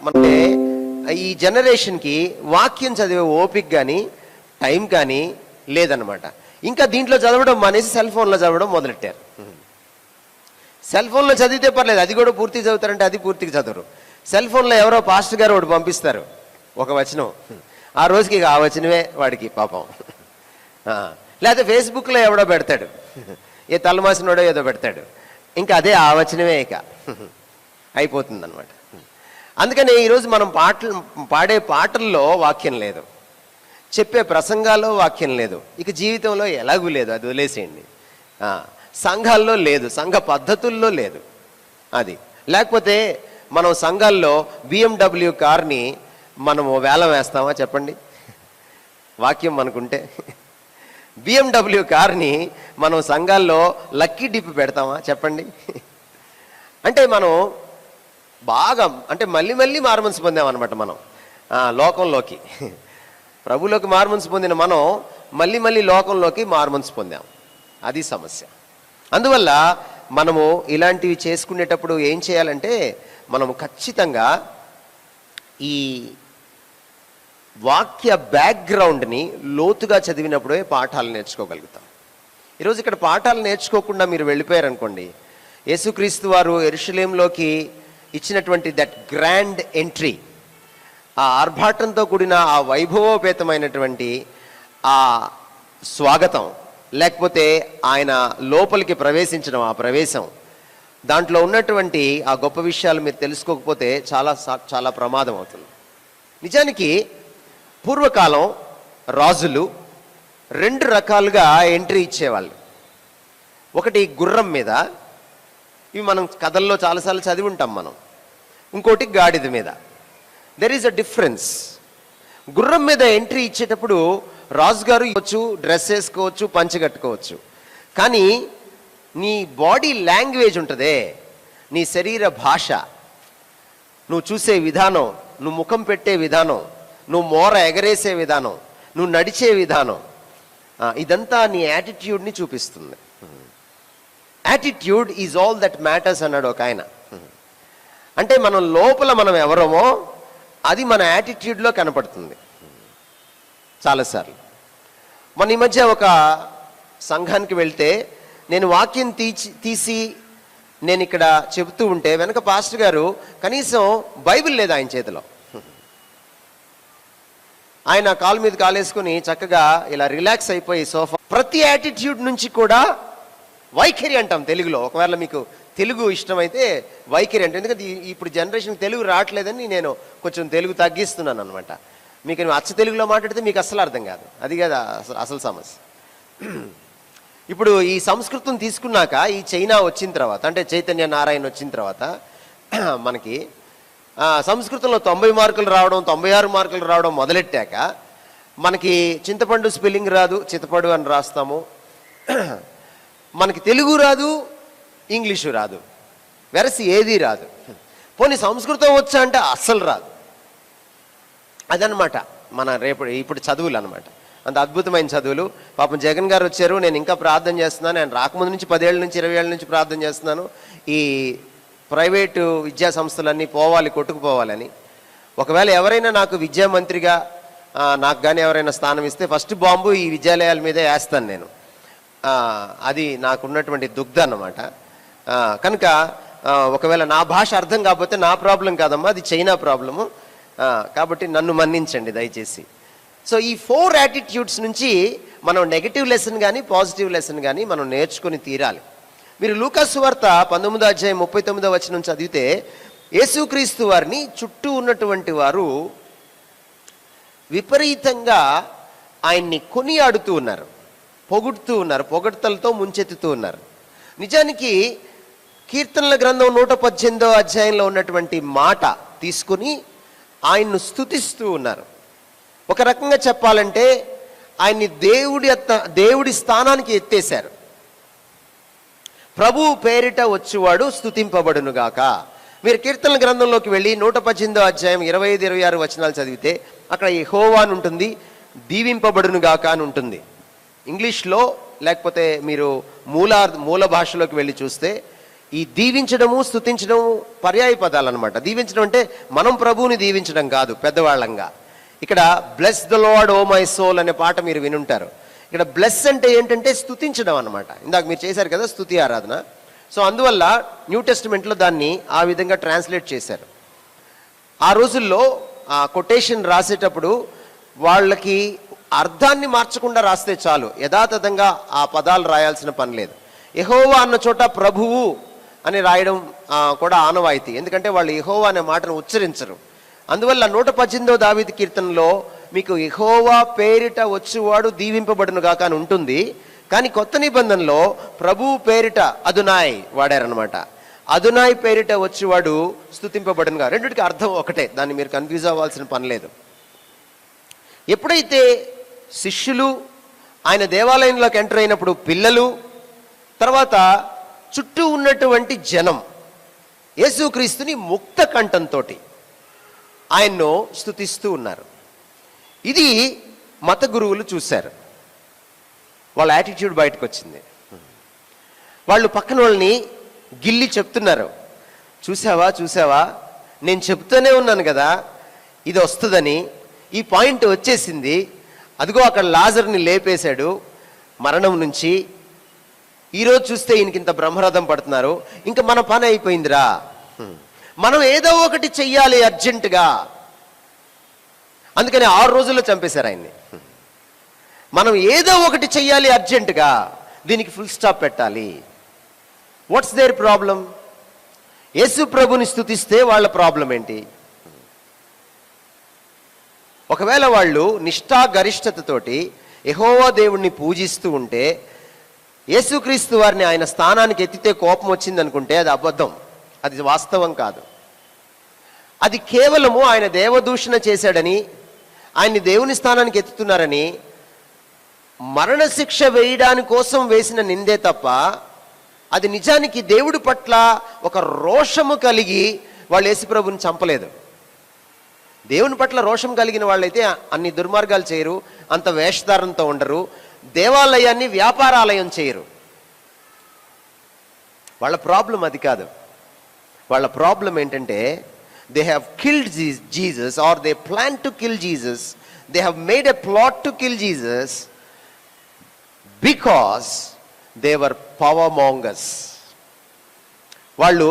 అంటే ఈ జనరేషన్కి వాక్యం చదివే ఓపిక కానీ టైం కానీ లేదనమాట. ఇంకా దీంట్లో చదవడం మానేసి సెల్ ఫోన్లో చదవడం మొదలెట్టారు. సెల్ ఫోన్లో చదివితే పర్లేదు, అది కూడా పూర్తిగా చదువుతారంటే అది పూర్తిగా చదవరు. సెల్ ఫోన్లో ఎవరో పాస్టర్ గారు ఒకటి పంపిస్తారు, ఒక వచనం, ఆ రోజుకి ఆ వచనమే వాడికి పాపం. లేకపోతే ఫేస్బుక్లో ఎవడో పెడతాడు, ఏ తలమాసినోడో ఏదో పెడతాడు, ఇంకా అదే ఆ వచనమే ఇక అయిపోతుంది అనమాట. అందుకని ఈరోజు మనం పాడే పాటల్లో వాక్యం లేదు, చెప్పే ప్రసంగాల్లో వాక్యం లేదు, ఇక జీవితంలో ఎలాగూ లేదు, అది వదిలేసేయండి. సంఘాల్లో లేదు, సంఘ పద్ధతుల్లో లేదు అది. లేకపోతే మనం సంఘాల్లో BMW కార్ని మనము వేలం వేస్తామా చెప్పండి? వాక్యం మనకుంటే BMW కార్ని మనం సంఘాల్లో లక్కీ డిప్ పెడతామా చెప్పండి? అంటే మనం బాగా అంటే మళ్ళీ మారుమనసు పొందాం అనమాట మనం లోకంలోకి. ప్రభులోకి మారుమనసు పొందిన మనం మళ్ళీ లోకంలోకి మారుమనసు పొందాం. అది సమస్య. అందువల్ల మనము ఇలాంటివి చేసుకునేటప్పుడు ఏం చేయాలంటే, మనము ఖచ్చితంగా ఈ వాక్య బ్యాక్గ్రౌండ్ని లోతుగా చదివినప్పుడే పాఠాలు నేర్చుకోగలుగుతాం. ఈరోజు ఇక్కడ పాఠాలు నేర్చుకోకుండా మీరు వెళ్ళిపోయారనుకోండి, యేసుక్రీస్తు వారు యెరూషలేములోకి ఇచ్చినటువంటి దట్ గ్రాండ్ ఎంట్రీ, ఆ ఆర్భాటంతో కూడిన ఆ వైభవోపేతమైనటువంటి ఆ స్వాగతం, లేకపోతే ఆయన లోపలికి ప్రవేశించడం, ఆ ప్రవేశం, దాంట్లో ఉన్నటువంటి ఆ గొప్ప విషయాలు మీరు తెలుసుకోకపోతే చాలా ప్రమాదం అవుతుంది. నిజానికి పూర్వకాలం రాజులు 2 రకాలుగా ఎంట్రీ ఇచ్చేవాళ్ళు. ఒకటి గుర్రం మీద, ఇవి మనం కథల్లో చాలాసార్లు చదివి ఉంటాం మనం. ఇంకోటి గాడిద మీద. There is a difference. గుర్రం మీద ఎంట్రీ ఇచ్చేటప్పుడు రాజుగారు ఇవ్వచ్చు, డ్రెస్ వేసుకోవచ్చు, పంచె కట్టుకోవచ్చు. కానీ నీ బాడీ లాంగ్వేజ్ ఉంటుందే, నీ శరీర భాష, నువ్వు చూసే విధానం, నువ్వు ముఖం పెట్టే విధానం, నువ్వు మోర ఎగరేసే విధానం, నువ్వు నడిచే విధానం, ఇదంతా నీ యాటిట్యూడ్ని చూపిస్తుంది. Attitude is all that matters అన్నాడు ఒక ఆయన. అంటే మనం లోపల మనం ఎవరమో అది మన యాటిట్యూడ్లో కనపడుతుంది చాలాసార్లు. మన ఈ మధ్య ఒక సంఘానికి వెళ్తే నేను వాక్యం తీసి నేను ఇక్కడ చెబుతూ ఉంటే వెనక పాస్టర్ గారు కనీసం బైబిల్ లేదు ఆయన చేతిలో. ఆయన కాలు మీద కాలేసుకుని చక్కగా ఇలా రిలాక్స్ అయిపోయి సోఫా. ప్రతి యాటిట్యూడ్ నుంచి కూడా వైఖరి అంటాం తెలుగులో. ఒకవేళ మీకు తెలుగు ఇష్టమైతే వైఖరి అంటే, ఎందుకంటే ఇప్పుడు జనరేషన్ తెలుగు రావట్లేదని నేను కొంచెం తెలుగు తగ్గిస్తున్నాను అనమాట. మీకు నువ్వు అచ్చ తెలుగులో మాట్లాడితే మీకు అస్సలు అర్థం కాదు. అది కదా అసలు సమస్య. ఇప్పుడు ఈ సంస్కృతం తీసుకున్నాక ఈ చైనా వచ్చిన తర్వాత, అంటే చైతన్య నారాయణ వచ్చిన తర్వాత మనకి సంస్కృతంలో 90 మార్కులు రావడం, 96 మార్కులు రావడం మొదలెట్టాక మనకి చింతపండు స్పెల్లింగ్ రాదు, చింతపండు అని రాస్తాము. మనకి తెలుగు రాదు, ఇంగ్లీషు రాదు, వెరసి ఏదీ రాదు. పోనీ సంస్కృతం వచ్చా అంటే అస్సలు రాదు. అదనమాట మన ఇప్పుడు చదువులు అనమాట. అంత అద్భుతమైన చదువులు. పాపం జగన్ గారు వచ్చారు, నేను ఇంకా ప్రార్థన చేస్తున్నాను. ఆయన రాకముందు నుంచి 10 ఏళ్ళ నుంచి 20 ఏళ్ళ నుంచి ప్రార్థన చేస్తున్నాను ఈ ప్రైవేటు విద్యా సంస్థలన్నీ పోవాలి, కొట్టుకుపోవాలని. ఒకవేళ ఎవరైనా నాకు విద్యామంత్రిగా నాకు కానీ ఎవరైనా స్థానం ఇస్తే ఫస్ట్ బాంబు ఈ విద్యాలయాల మీదే వేస్తాను నేను. అది నాకున్నటువంటి దుగ్ధ అన్నమాట. కనుక ఒకవేళ నా భాష అర్థం కాకపోతే నా ప్రాబ్లం కాదమ్మా, అది చైనా ప్రాబ్లము. కాబట్టి నన్ను మన్నించండి దయచేసి. సో ఈ 4 యాటిట్యూడ్స్ నుంచి మనం నెగటివ్ లెసన్ కానీ పాజిటివ్ లెసన్ కానీ మనం నేర్చుకుని తీరాలి. మీరు లూకాసు సువార్త 19వ అధ్యాయం 39వ వచనం చదివితే యేసుక్రీస్తు వారిని చుట్టూ ఉన్నటువంటి వారు విపరీతంగా ఆయన్ని కొనియాడుతూ ఉన్నారు, పొగుడుతూ ఉన్నారు, పొగడ్తలతో ముంచెత్తుతూ ఉన్నారు. నిజానికి కీర్తనల గ్రంథం 118వ అధ్యాయంలో ఉన్నటువంటి మాట తీసుకుని ఆయన్ను స్తుతిస్తూ ఉన్నారు. ఒక రకంగా చెప్పాలంటే ఆయన్ని దేవుడి స్థానానికి ఎత్తేశారు. ప్రభువు పేరిట వచ్చేవాడు స్తుతింపబడునుగాక. మీరు కీర్తనల గ్రంథంలోకి వెళ్ళి 118వ అధ్యాయం 25, 26 వచనాలు చదివితే అక్కడ యెహోవా అని ఉంటుంది, దీవింపబడునుగాక అని ఉంటుంది ఇంగ్లీష్లో. లేకపోతే మీరు మూల భాషలోకి వెళ్ళి చూస్తే ఈ దీవించడము స్తుతించడము పర్యాయ పదాలు అనమాట. దీవించడం అంటే మనం ప్రభువుని దీవించడం కాదు పెద్దవాళ్ళంగా. ఇక్కడ bless the Lord O my soul అనే పాట మీరు వినుంటారు. ఇక్కడ బ్లెస్ అంటే ఏంటంటే స్తుతించడం అనమాట. ఇందాక మీరు చేశారు కదా స్తుతి ఆరాధన. సో అందువల్ల న్యూ టెస్టిమెంట్లో దాన్ని ఆ విధంగా ట్రాన్స్లేట్ చేశారు. ఆ రోజుల్లో ఆ కొటేషన్ రాసేటప్పుడు వాళ్ళకి అర్థాన్ని మార్చకుండా రాస్తే చాలు, యథాతథంగా ఆ పదాలు రాయాల్సిన పని లేదు. యెహోవా అన్న చోట ప్రభువు అని రాయడం కూడా ఆనవాయితీ. ఎందుకంటే వాళ్ళు యెహోవా అనే మాటను ఉచ్చరించరు. అందువల్ల 118వ దావీదు కీర్తనలో మీకు యెహోవా పేరిట వచ్చువాడు దీవింపబడును గాక అని ఉంటుంది. కానీ కొత్త నిబంధనలో ప్రభువు పేరిట అదునాయ్ వాడారనమాట. అదునాయ్ పేరిట వచ్చేవాడు స్తుతింపబడునుగా. రెండిటికి అర్థం ఒకటే, దాన్ని మీరు కన్ఫ్యూజ్ అవ్వాల్సిన పని లేదు. ఎప్పుడైతే శిష్యులు ఆయన దేవాలయంలోకి ఎంటర్ అయినప్పుడు పిల్లలు, తర్వాత చుట్టూ ఉన్నటువంటి జనం యేసుక్రీస్తుని ముక్త కంఠంతో ఆయన్ను స్తుతిస్తూ ఉన్నారు. ఇది మత గురువులు చూశారు. వాళ్ళ యాటిట్యూడ్ బయటకు వచ్చింది. వాళ్ళు పక్కన వాళ్ళని గిల్లి చెప్తున్నారు, చూసావా నేను చెప్తూనే ఉన్నాను కదా ఇది వస్తుందని, ఈ పాయింట్ వచ్చేసింది, అదిగో అక్కడ లాజర్ని లేపేశాడు మరణం నుంచి, ఈరోజు చూస్తే ఈయనకింత బ్రహ్మరథం పడుతున్నారు, ఇంకా మన పని అయిపోయిందిరా, మనం ఏదో ఒకటి చెయ్యాలి అర్జెంటుగా. అందుకని 6 రోజుల్లో చంపేశారు ఆయన్ని. మనం ఏదో ఒకటి చెయ్యాలి అర్జెంటుగా, దీనికి ఫుల్ స్టాప్ పెట్టాలి. What's there problem? యేసు ప్రభుని స్తుతిస్తే వాళ్ళ ప్రాబ్లం ఏంటి? ఒకవేళ వాళ్ళు నిష్ఠా గరిష్టతతోటి యెహోవా దేవుణ్ణి పూజిస్తూ ఉంటే యేసుక్రీస్తు వారిని ఆయన స్థానానికి ఎత్తితే కోపం వచ్చింది అనుకుంటే అది అబద్ధం, అది వాస్తవం కాదు. అది కేవలము ఆయన దేవదూషణ చేశాడని, ఆయన్ని దేవుని స్థానానికి ఎత్తుతున్నారని మరణశిక్ష వేయడాని కోసం వేసిన నిందే తప్ప, అది నిజానికి దేవుడి పట్ల ఒక రోషము కలిగి వాళ్ళు యేసుప్రభుని చంపలేదు. దేవుని పట్ల రోషం కలిగిన వాళ్ళైతే అన్ని దుర్మార్గాలు చేయరు, అంత వేషధారంతో ఉండరు, దేవాలయాన్ని వ్యాపారాలయం చేయరు. వాళ్ళ ప్రాబ్లం అది కాదు. వాళ్ళ ప్రాబ్లం ఏంటంటే they have killed Jesus, or they plan to kill Jesus, they have made a plot to kill Jesus because they were power mongers. వాళ్ళు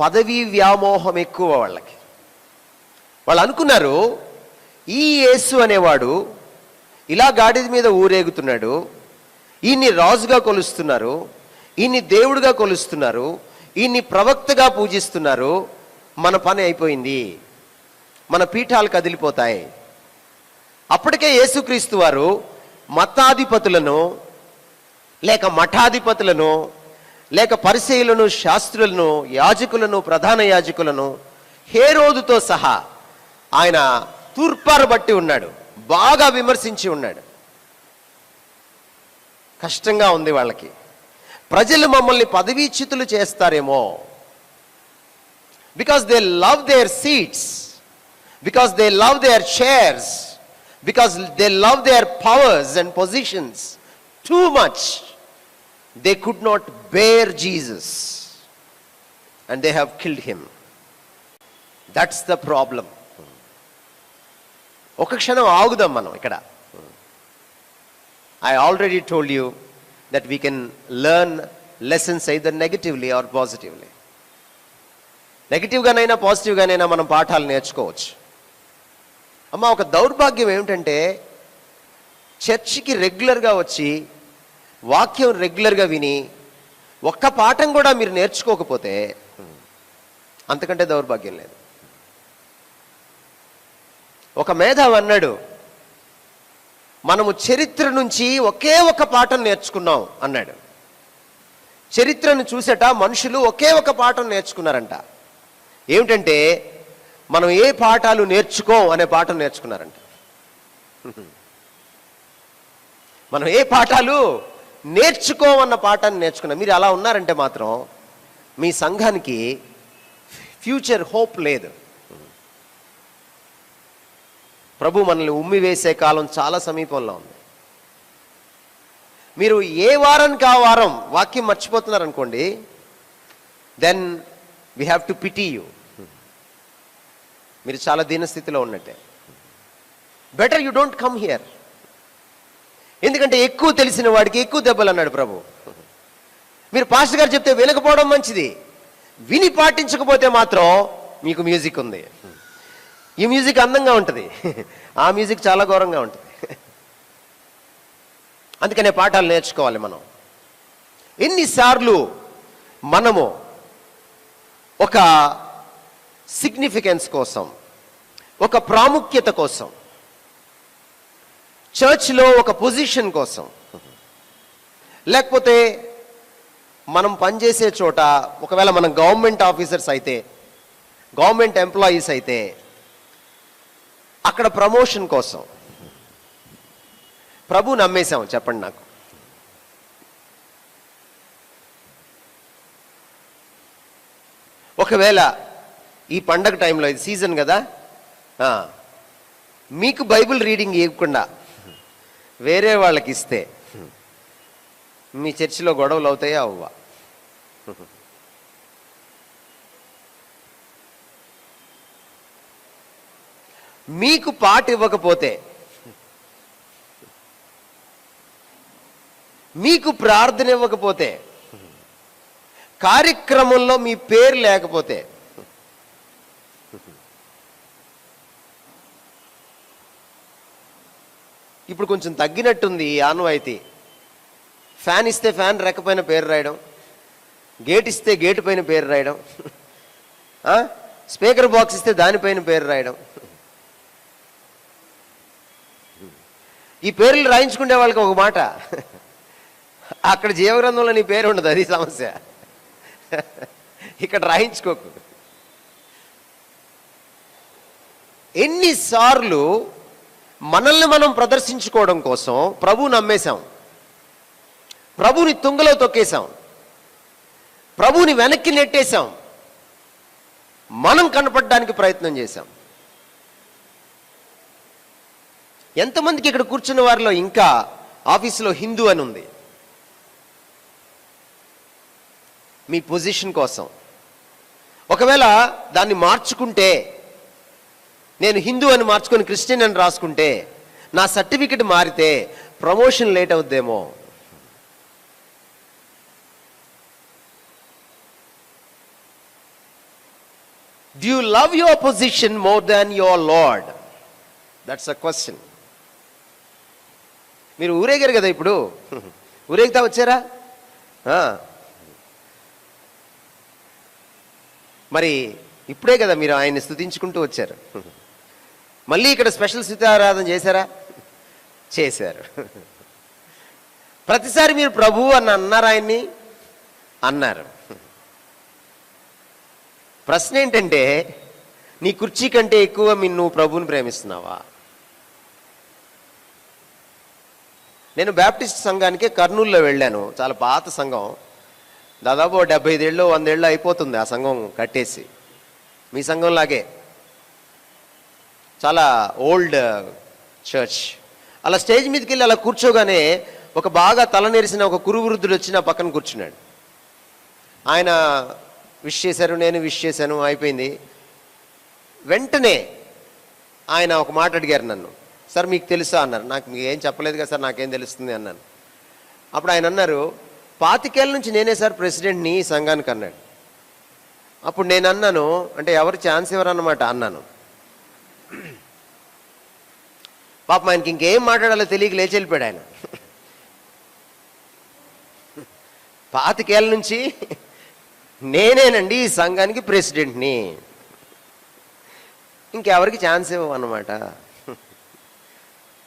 పదవీ వ్యామోహం ఎక్కువ వాళ్ళకి. వాళ్ళు అనుకున్నారు ఈ యేసు అనేవాడు ఇలా గాడిద మీద ఊరేగుతున్నాడు, ఈయన్ని రాజుగా కొలుస్తున్నారు, ఈయన్ని దేవుడిగా కొలుస్తున్నారు, ఈయన్ని ప్రవక్తగా పూజిస్తున్నారు, మన పని అయిపోయింది, మన పీఠాలు కదిలిపోతాయి. అప్పటికే యేసుక్రీస్తు వారు మతాధిపతులను లేక మఠాధిపతులను లేక పరిసయ్యులను, శాస్త్రులను, యాజకులను, ప్రధాన యాజకులను హేరోదుతో సహా ఆయన తూర్పారబట్టి ఉన్నాడు, బాగా విమర్శించి ఉన్నాడు. కష్టంగా ఉంది వాళ్ళకి. ప్రజలు మమ్మల్ని పదవీచ్యుతులు చేస్తారేమో, because they love their seats, because they love their chairs, because they love their powers and positions too much. They could not bear Jesus and they have killed him. That's the problem. ఒక క్షణం ఆగుదాం మనం ఇక్కడ. I already told you that we can learn lessons either negatively or positively. నెగిటివ్గానైనా పాజిటివ్గానైనా మనం పాఠాలు నేర్చుకోవచ్చు. అమ్మ, ఒక దౌర్భాగ్యం ఏమిటంటే చర్చికి రెగ్యులర్గా వచ్చి వాక్యం రెగ్యులర్గా విని ఒక్క పాఠం కూడా మీరు నేర్చుకోకపోతే అంతకంటే దౌర్భాగ్యం లేదు. ఒక మేధావి అన్నాడు, మనము చరిత్ర నుంచి ఒకే ఒక పాఠం నేర్చుకున్నాం అన్నాడు. చరిత్రను చూసేట మనుషులు ఒకే ఒక పాఠం నేర్చుకున్నారంట. ఏమిటంటే మనం ఏ పాఠాలు నేర్చుకోం అనే పాఠం నేర్చుకున్నారంట. మనం ఏ పాఠాలు నేర్చుకోమన్న పాఠాన్ని నేర్చుకున్నా. మీరు అలా ఉన్నారంటే మాత్రం మీ సంఘానికి ఫ్యూచర్ హోప్ లేదు. ప్రభు మనల్ని ఉమ్మి వేసే కాలం చాలా సమీపంలో ఉంది. మీరు ఏ వారానికి ఆ వారం వాక్యం మర్చిపోతున్నారనుకోండి, then we have to pity you. మీరు చాలా దీనస్థితిలో ఉన్నట్టే. Better you don't come here. ఎందుకంటే ఎక్కువ తెలిసిన వాడికి ఎక్కువ దెబ్బలు అన్నాడు ప్రభు. మీరు పాస్టర్ గారు చెప్తే వినకపోవడం మంచిది, విని పాటించకపోతే మాత్రం మీకు మ్యూజిక్ ఉంది. ఈ మ్యూజిక్ అందంగా ఉంటుంది, ఆ మ్యూజిక్ చాలా ఘోరంగా ఉంటుంది. అందుకనే పాఠాలు నేర్చుకోవాలి మనం. ఎన్నిసార్లు మనము ఒక సిగ్నిఫికెన్స్ కోసం, ఒక ప్రాముఖ్యత కోసం, చర్చ్లో ఒక పొజిషన్ కోసం, లేకపోతే మనం పనిచేసే చోట ఒకవేళ మనం గవర్నమెంట్ ఆఫీసర్స్ అయితే, గవర్నమెంట్ ఎంప్లాయీస్ అయితే అక్కడ ప్రమోషన్ కోసం ప్రభు నమ్మేశాం. చెప్పండి నాకు. ఒకవేళ ఈ పండగ టైంలో, ఇది సీజన్ కదా, మీకు బైబిల్ రీడింగ్ ఇవ్వకుండా వేరే వాళ్ళకి ఇస్తే మీ చర్చిలో గొడవలు అవుతాయా అవ్వా? మీకు పాట ఇవ్వకపోతే, మీకు ప్రార్థన ఇవ్వకపోతే, కార్యక్రమంలో మీ పేరు లేకపోతే, ఇప్పుడు కొంచెం తగ్గినట్టుంది ఈ ఆనవాయితీ. ఫ్యాన్ ఇస్తే ఫ్యాన్ రెక్కపైన పేరు రాయడం, గేట్ ఇస్తే గేటు పైన పేరు రాయడం, స్పీకర్ బాక్స్ ఇస్తే దానిపైన పేరు రాయడం. ఈ పేర్లు రాయించుకునే వాళ్ళకి ఒక మాట, అక్కడ జీవగ్రంథంలో నీ పేరు ఉండదు, అది సమస్య. ఇక్కడ రాయించుకోకు. ఎన్నిసార్లు మనల్ని మనం ప్రదర్శించుకోవడం కోసం ప్రభువుని నమ్మేశాం, ప్రభువుని తుంగలో తొక్కేశాం, ప్రభువుని వెనక్కి నెట్టేశాం, మనం కనపడడానికి ప్రయత్నం చేశాం. ఎంతమందికి ఇక్కడ కూర్చున్న వారిలో ఇంకా ఆఫీసులో హిందూ అని ఉంది? మీ పొజిషన్ కోసం. ఒకవేళ దాన్ని మార్చుకుంటే, నేను హిందూ అని మార్చుకొని క్రిస్టియన్ అని రాసుకుంటే, నా సర్టిఫికెట్ మారితే ప్రమోషన్ లేట్ అవుద్దేమో. Do you love your position more than your Lord? That's a question. మీరు ఊరేగారు కదా ఇప్పుడు, ఊరేగితా వచ్చారా? మరి ఇప్పుడే కదా మీరు ఆయన్ని స్తుతించుకుంటూ వచ్చారు. మళ్ళీ ఇక్కడ స్పెషల్ స్తుతి ఆరాధన చేశారా? చేశారు. ప్రతిసారి మీరు ప్రభు అని అన్నారు, ఆయన్ని అన్నారు. ప్రశ్న ఏంటంటే, నీ కుర్చీ కంటే ఎక్కువ నువ్వు ప్రభువుని ప్రేమిస్తున్నావా? నేను బ్యాప్టిస్ట్ సంఘానికి కర్నూలులో వెళ్ళాను. చాలా పాత సంఘం, దాదాపు 75 ఏళ్ళు 100 ఏళ్ళు అయిపోతుంది ఆ సంఘం కట్టేసి. మీ సంఘంలాగే చాలా ఓల్డ్ చర్చ్. అలా స్టేజ్ మీదకి వెళ్ళి అలా కూర్చోగానే ఒక బాగా తల నెరిసిన ఒక కురువృద్ధుడు వచ్చి నా పక్కన కూర్చున్నాడు. ఆయన విష్ చేశారు, నేను విష్ చేశాను, అయిపోయింది. వెంటనే ఆయన ఒక మాట అడిగారు నన్ను. సార్ మీకు తెలుసా అన్నారు. నాకు మీకు ఏం చెప్పలేదు కదా సార్, నాకేం తెలుస్తుంది అన్నాను. అప్పుడు ఆయన అన్నారు, 25 ఏళ్ళ నుంచి నేనే సార్ ప్రెసిడెంట్ని ఈ సంఘానికి అన్నాడు. అప్పుడు నేను అన్నాను, అంటే ఎవరు ఛాన్స్ ఎవరు అన్నమాట అన్నాను. పాపం ఆయనకి ఇంకేం మాట్లాడాలో తెలియక లేచి వెళ్ళిపోయాడు ఆయన. 25 ఏళ్ళ నుంచి నేనేనండి ఈ సంఘానికి ప్రెసిడెంట్ని, ఇంకెవరికి ఛాన్స్ ఇవ్వమన్నమాట.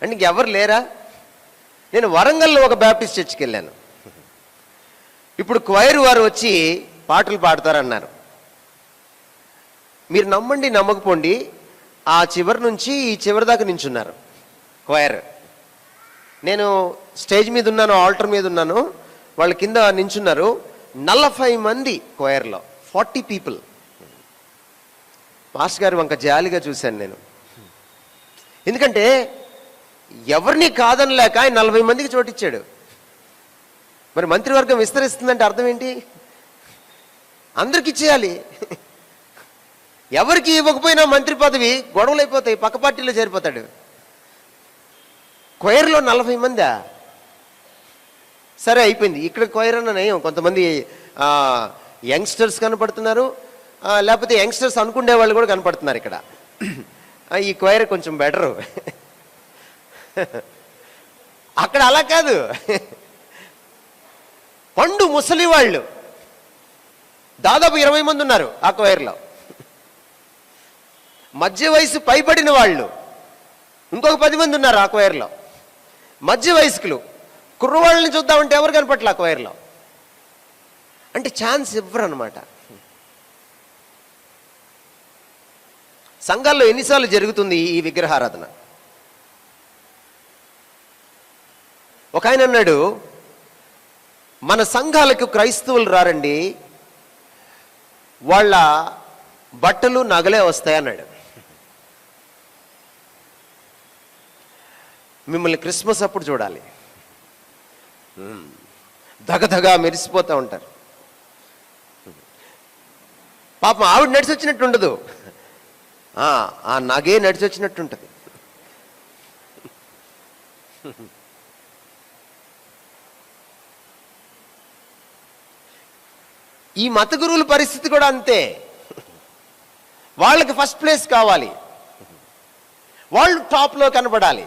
అంటే ఇంకెవరు లేరా? నేను వరంగల్లో ఒక బ్యాప్టిస్ట్ చర్చ్కి వెళ్ళాను. ఇప్పుడు క్వైర్ వారు వచ్చి పాటలు పాడతారన్నారు. మీరు నమ్మండి నమ్మకపోండి, ఆ చివరి నుంచి ఈ చివరి దాకా నించున్నారు క్వైర్. నేను స్టేజ్ మీద ఉన్నాను, ఆల్టర్ మీద ఉన్నాను, వాళ్ళ కింద నించున్నారు 40 మంది క్వైర్లో, 40 పీపుల్. మాస్టర్ గారు వంక జాలిగా చూశాను నేను. ఎందుకంటే ఎవరిని కాదనలేక ఆయన 40 మందికి చోటిచ్చాడు. మరి మంత్రివర్గం విస్తరిస్తుందంటే అర్థం ఏంటి? అందరికి ఇచ్చేయాలి. ఎవరికి ఇవ్వకపోయినా మంత్రి పదవి గొడవలు అయిపోతాయి, పక్క పార్టీలో చేరిపోతాడు. క్వైర్లో 40 మందా? సరే అయిపోయింది. ఇక్కడ క్వైర్ అన్న నయం, కొంతమంది యంగ్స్టర్స్ కనపడుతున్నారు, లేకపోతే యంగ్స్టర్స్ అనుకునే వాళ్ళు కూడా కనపడుతున్నారు ఇక్కడ. ఈ క్వైర్ కొంచెం బెటరు. అక్కడ అలా కాదు, పండు ముసలి వాళ్ళు దాదాపు 20 మంది ఉన్నారు ఆ క్వైర్లో. మధ్య వయసు పైబడిన వాళ్ళు ఇంకొక 10 మంది ఉన్నారు ఆ క్వైర్లో. మధ్య వయస్కులు, కుర్రవాళ్ళని చూద్దామంటే ఎవరు కనపట్ల ఆ క్వైర్లో. అంటే ఛాన్స్ ఇవ్వరు అనమాట. సంఘాల్లో ఎన్నిసార్లు జరుగుతుంది ఈ విగ్రహారాధన? ఒక ఆయన అన్నాడు, మన సంఘాలకు క్రైస్తవులు రారండి, వాళ్ళ బట్టలు నగలే వస్తాయి అన్నాడు. మిమ్మల్ని క్రిస్మస్ అప్పుడు చూడాలి, దగదగా మెరిసిపోతూ ఉంటారు. పాపం ఆవిడ నడిచి వచ్చినట్టు ఉండదు, ఆ నగే నడిచి వచ్చినట్టు ఉంటుంది. ఈ మత గురువుల పరిస్థితి కూడా అంతే. వాళ్ళకి ఫస్ట్ ప్లేస్ కావాలి, వాళ్ళు టాప్లో కనపడాలి,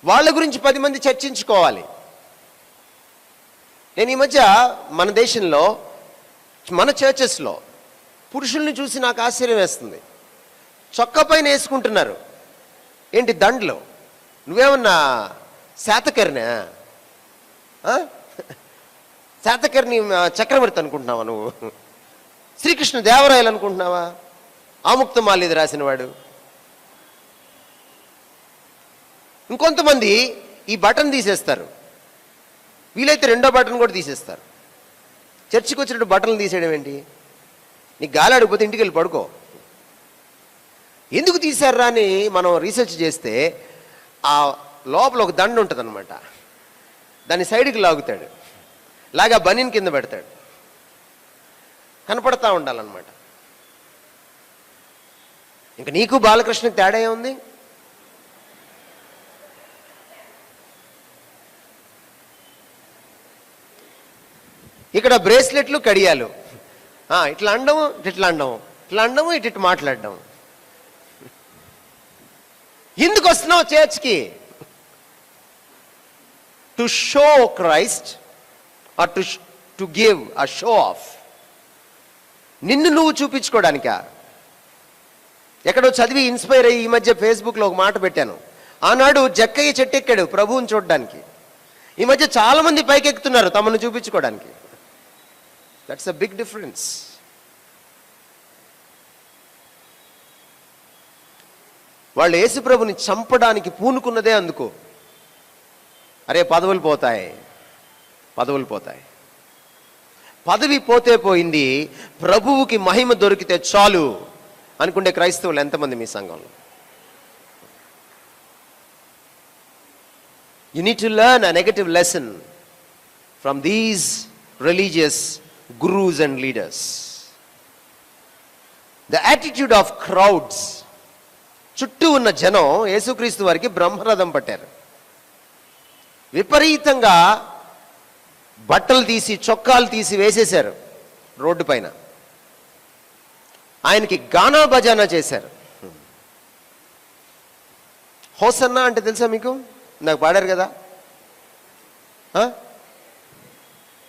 వాళ్ళ గురించి 10 మంది చర్చించుకోవాలి. నేను ఈ మధ్య మన దేశంలో మన చర్చెస్లో పురుషుల్ని చూసి నాకు ఆశ్చర్యం వేస్తుంది. చొక్కా పైన వేసుకుంటున్నారు ఏంటి దండలు? నువ్వేమన్నా శాతకర్ణా? శాతకర్ణి చక్రవర్తి అనుకుంటున్నావా నువ్వు? శ్రీకృష్ణ దేవరాయలు అనుకుంటున్నావా? ఆముక్తమాల్యద రాసినవాడు. ఇంకొంతమంది ఈ బటన్ తీసేస్తారు, వీలైతే రెండో బటన్ కూడా తీసేస్తారు. చర్చికి వచ్చినట్టు బటన్లు తీసేయడం ఏంటి? నీకు గాలి ఆడిపోతే ఇంటికి వెళ్ళి పడుకో. ఎందుకు తీశారా అని మనం రీసెర్చ్ చేస్తే ఆ లోపల ఒక దండ ఉంటుంది అనమాట, దాన్ని సైడ్కి లాగుతాడు, లాగా బనీన్ కింద పెడతాడు, కనపడతా ఉండాలన్నమాట. ఇంకా నీకు బాలకృష్ణకి తేడా ఏముంది? ఇక్కడ బ్రేస్లెట్లు, కడియాలు, ఇట్లా అండము, ఇట్లా అండము, ఇట్లా అండము, ఇటు మాట్లాడడం. ఎందుకు వస్తున్నావు చర్చ్కి? To show Christ or to give a show off? నిన్ను నువ్వు చూపించుకోవడానికా? ఎక్కడో చదివి ఇన్స్పైర్ అయ్యి ఈ మధ్య ఫేస్బుక్లో ఒక మాట పెట్టాను. ఆనాడు జక్కయ్య చెట్టెక్కాడు ప్రభువుని చూడడానికి, ఈ మధ్య చాలా మంది పైకెక్కుతున్నారు తమను చూపించుకోవడానికి. That's a big difference. వాళ్ళు యేసుప్రభుని చంపడానికి పూనుకున్నదే అందుకు. అరే పదవులు పోతాయి, పదవులు పోతాయి. పదవి పోతే పోయింది, ప్రభువుకి మహిమ దొరికితే చాలు అనుకుంటే క్రైస్తవులు ఎంతమంది మీ సంఘంలో? You need to learn a negative lesson from these religious gurus and leaders. The attitude of crowds. చుట్టూ ఉన్న జనం యేసుక్రీస్తు వారికి బ్రహ్మరథం పట్టారు. విపరీతంగా బట్టలు తీసి, చొక్కాలు తీసి వేసేశారు రోడ్డు పైన. ఆయనకి గానా బజానా చేశారు. హోసన్నా అంటే తెలుసా మీకు? నాకు పాడారు కదా,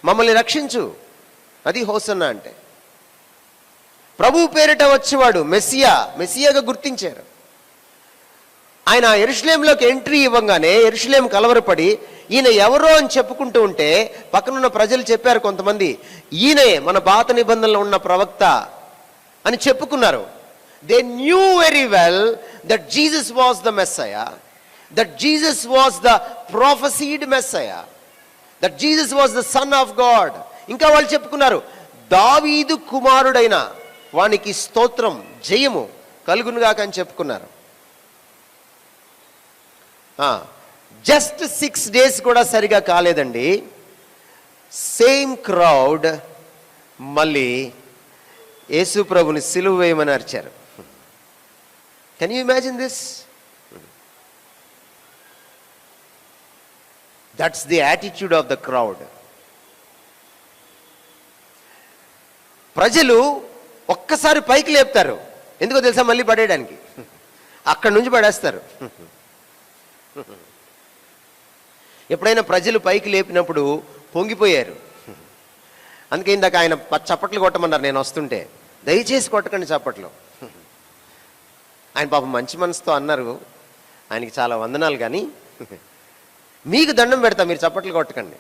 మమ్మల్ని రక్షించు, అది హోసన్నా అంటే. ప్రభు పేరిట వచ్చేవాడు మెస్సియా, మెస్సియాగా గుర్తించారు. ఆయన యెరూషలేంలోకి ఎంట్రీ ఇవ్వగానే యెరూషలేం కలవరపడి ఈయన ఎవరో అని చెప్పుకుంటూ ఉంటే పక్కనున్న ప్రజలు చెప్పారు కొంతమంది, ఈయనే మన పాత నిబంధనలో ఉన్న ప్రవక్త అని చెప్పుకున్నారు. They knew very well that Jesus was the Messiah, that Jesus was the prophesied Messiah, that Jesus was the Son of God. ఇంకా వాళ్ళు చెప్పుకున్నారు, దావీదు కుమారుడైన వానికి స్తోత్రం, జయము కలుగునుగాక అని చెప్పుకున్నారు. జస్ట్ 6 days కూడా సరిగా కాలేదండి, సేమ్ క్రౌడ్ మళ్ళీ యేసు ప్రభుని సిలువ వేయమని అరిచారు. Can you imagine this? That's the attitude of the crowd. ప్రజలు ఒక్కసారి పైకి లేపుతారు, ఎందుకో తెలుసా? మళ్ళీ పడేయడానికి. అక్కడి నుంచి పడేస్తారు. ఎప్పుడైనా ప్రజలు పైకి లేపినప్పుడు పొంగిపోయారు. అందుకే ఇందాక ఆయన చప్పట్లు కొట్టమన్నారు నేను వస్తుంటే. దయచేసి కొట్టకండి చప్పట్లు. ఆయన పాపం మంచి మనసుతో అన్నారు, ఆయనకి చాలా వందనాలు. కానీ మీకు దండం పెడతా, మీరు చప్పట్లు కొట్టకండి.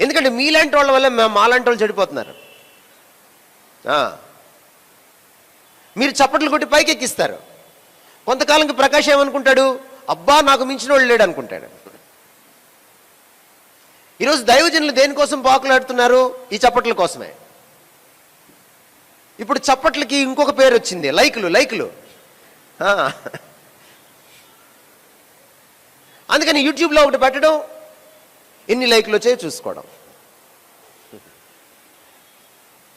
ఎందుకంటే మీలాంటి వాళ్ళ వల్ల మాలాంటి వాళ్ళు చెడిపోతున్నారు. మీరు చప్పట్లు కొట్టి పైకి ఎక్కిస్తారు. కొంతకాలంకి ప్రకాష్ ఏమనుకుంటాడు? అబ్బా నాకు మించిన వాళ్ళు లేడు అనుకుంటాడు. ఈరోజు దైవజనులు దేనికోసం పాకులాడుతున్నారు? ఈ చప్పట్ల కోసమే. ఇప్పుడు చప్పట్లకి ఇంకొక పేరు వచ్చింది, లైకులు. లైకులు అందుకని యూట్యూబ్లో ఒకటి పెట్టడం, ఎన్ని లైకులు వచ్చాయో చూసుకోవడం.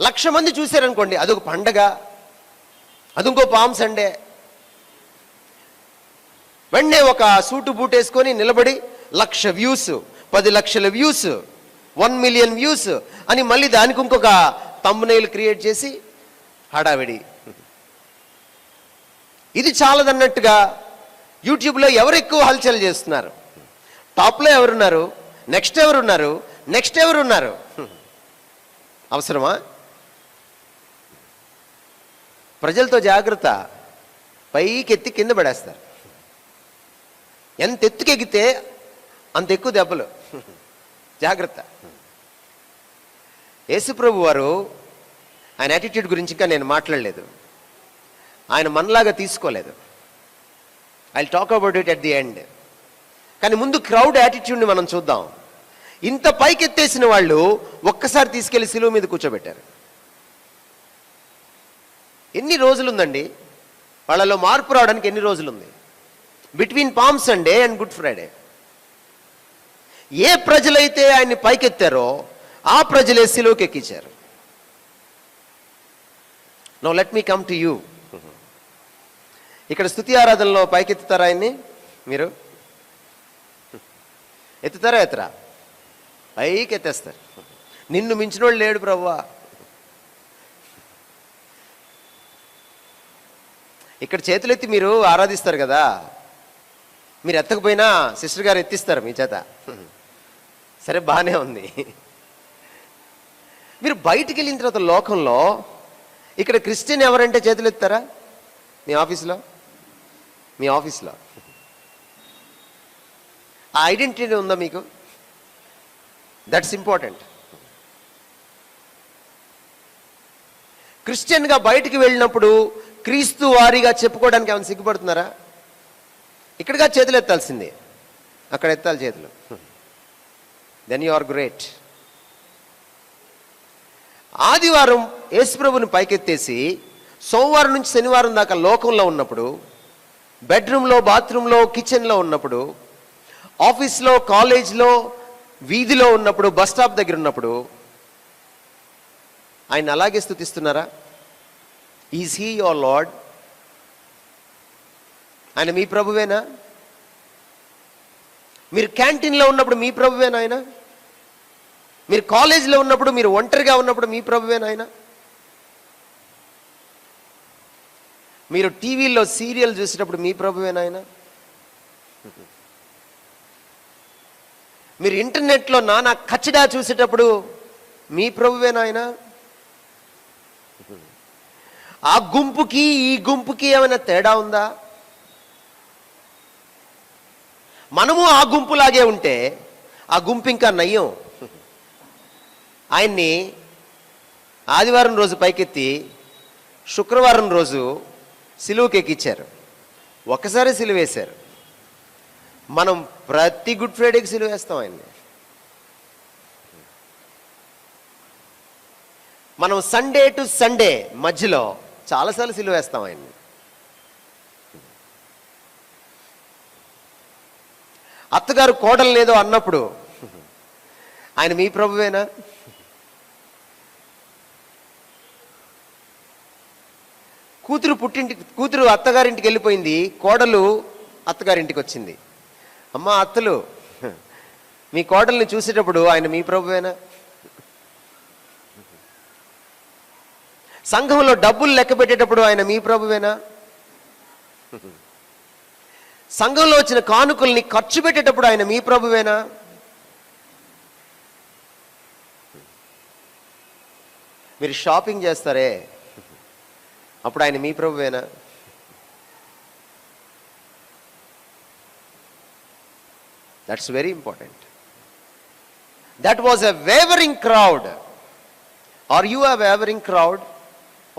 1,00,000 మంది చూశారనుకోండి, అదొక పండగ, అది ఇంకో పామ్ సండే. వెంటనే ఒక సూటు బూట్ వేసుకొని నిలబడి 1,00,000 వ్యూస్, 10 లక్షల వ్యూస్, 1 మిలియన్ వ్యూస్ అని మళ్ళీ దానికి ఇంకొక థంబ్నెయిల్ క్రియేట్ చేసి హడావిడి. ఇది చాలదన్నట్టుగా యూట్యూబ్లో ఎవరు ఎక్కువ హల్చల్ చేస్తున్నారు, టాప్లో ఎవరున్నారు, నెక్స్ట్ ఎవరున్నారు, నెక్స్ట్ ఎవరున్నారు? అవసరమా? ప్రజలతో జాగ్రత్త. పైకెత్తి కింద పడేస్తారు. ఎంత ఎత్తుకెక్కితే అంత ఎక్కువ దెబ్బలు. జాగ్రత్త. యేసుప్రభు వారు ఆయన యాటిట్యూడ్ గురించి ఇంకా నేను మాట్లాడలేదు. ఆయన మనలాగా తీసుకోలేదు. I talk about it at the end. కానీ ముందు క్రౌడ్ యాటిట్యూడ్ని మనం చూద్దాం. ఇంత పైకెత్తేసిన వాళ్ళు ఒక్కసారి తీసుకెళ్లి సిలువ మీద కూర్చోబెట్టారు. ఎన్ని రోజులు ఉందండి వాళ్ళలో మార్పు రావడానికి? ఎన్ని రోజులు ఉంది between palm Sunday and good Friday? ఏ ప్రజలైతే ఆయన్ని పైకెత్తారో ఆ ప్రజలే సిలువకి ఎక్కించారు. Now let me come to you. ఇక్కడ స్తుతి ఆరాధనలో పైకెత్తుతారా ఆయన్ని? మీరు ఎత్తుతారా? ఎత్తరా? పైకి ఎత్తేస్తారు. నిన్ను మించినోళ్ళు లేడు ప్రభువా. ఇక్కడ చేతులెత్తి మీరు ఆరాధిస్తారు కదా, మీరు ఎత్తకపోయినా సిస్టర్ గారు ఎత్తిస్తారు మీ చేత. సరే, బాగానే ఉంది. మీరు బయటికి వెళ్ళిన తర్వాత లోకంలో ఇక్కడ క్రిస్టియన్ ఎవరంటే చేతులు ఎత్తారా? మీ ఆఫీస్లో ఆ ఐడెంటిటీ ఉందా మీకు? That's important. క్రిస్టియన్గా బయటికి వెళ్ళినప్పుడు క్రీస్తు వారిగా చెప్పుకోవడానికి ఏమైనా సిగ్గుపడుతున్నారా? ఇక్కడగా చేతులు ఎత్తాల్సిందే, అక్కడ ఎత్తాలి చేతులు. Then you are great. ఆదివారం యేసుప్రభుని పైకెత్తేసి సోమవారం నుంచి శనివారం దాకా లోకంలో ఉన్నప్పుడు, బెడ్రూమ్లో, బాత్రూంలో, కిచెన్లో ఉన్నప్పుడు, ఆఫీస్లో, కాలేజ్లో, వీధిలో ఉన్నప్పుడు, బస్ స్టాప్ దగ్గర ఉన్నప్పుడు ఆయన అలాగే స్తుతిస్తున్నారా? Is he your lord? ఆయన మీ ప్రభువేనా? మీరు క్యాంటీన్లో ఉన్నప్పుడు మీ ప్రభువేనా ఆయన? మీరు కాలేజీలో ఉన్నప్పుడు, మీరు ఒంటరిగా ఉన్నప్పుడు మీ ప్రభువేనా ఆయన? మీరు టీవీలో సీరియల్ చూసేటప్పుడు మీ ప్రభువేనా ఆయన? మీరు ఇంటర్నెట్లో నానా కచ్చడా చూసేటప్పుడు మీ ప్రభువేనా ఆయన? ఆ గుంపుకి ఈ గుంపుకి ఏమైనా తేడా ఉందా? మనము ఆ గుంపులాగే ఉంటే ఆ గుంపు ఇంకా నయ్యం. ఆయన్ని ఆదివారం రోజు పైకెత్తి శుక్రవారం రోజు సిలువకి ఎక్కించారు. ఒక్కసారి సిలువ వేశారు. మనం ప్రతి గుడ్ ఫ్రైడేకి సిలువ వేస్తాం ఆయన్ని. మనం సండే టు సండే మధ్యలో చాలాసార్లు సిలువ వేస్తాం ఆయన్ని. అత్తగారు కోడలు లేదో అన్నప్పుడు ఆయన మీ ప్రభువేనా? కూతురు అత్తగారింటికి వెళ్ళిపోయింది, కోడలు అత్తగారింటికి వచ్చింది. అమ్మ అత్తలు, మీ కోడల్ని చూసేటప్పుడు ఆయన మీ ప్రభువేనా? సంఘంలో డబ్బులు లెక్క పెట్టేటప్పుడు ఆయన మీ ప్రభువేనా? సంఘంలో వచ్చిన కానుకల్ని ఖర్చు పెట్టేటప్పుడు ఆయన మీ ప్రభువేనా? మీరు షాపింగ్ చేస్తారే, అప్పుడు ఆయన మీ ప్రభువేనా? That's very important. That was a wavering crowd. Are you a wavering crowd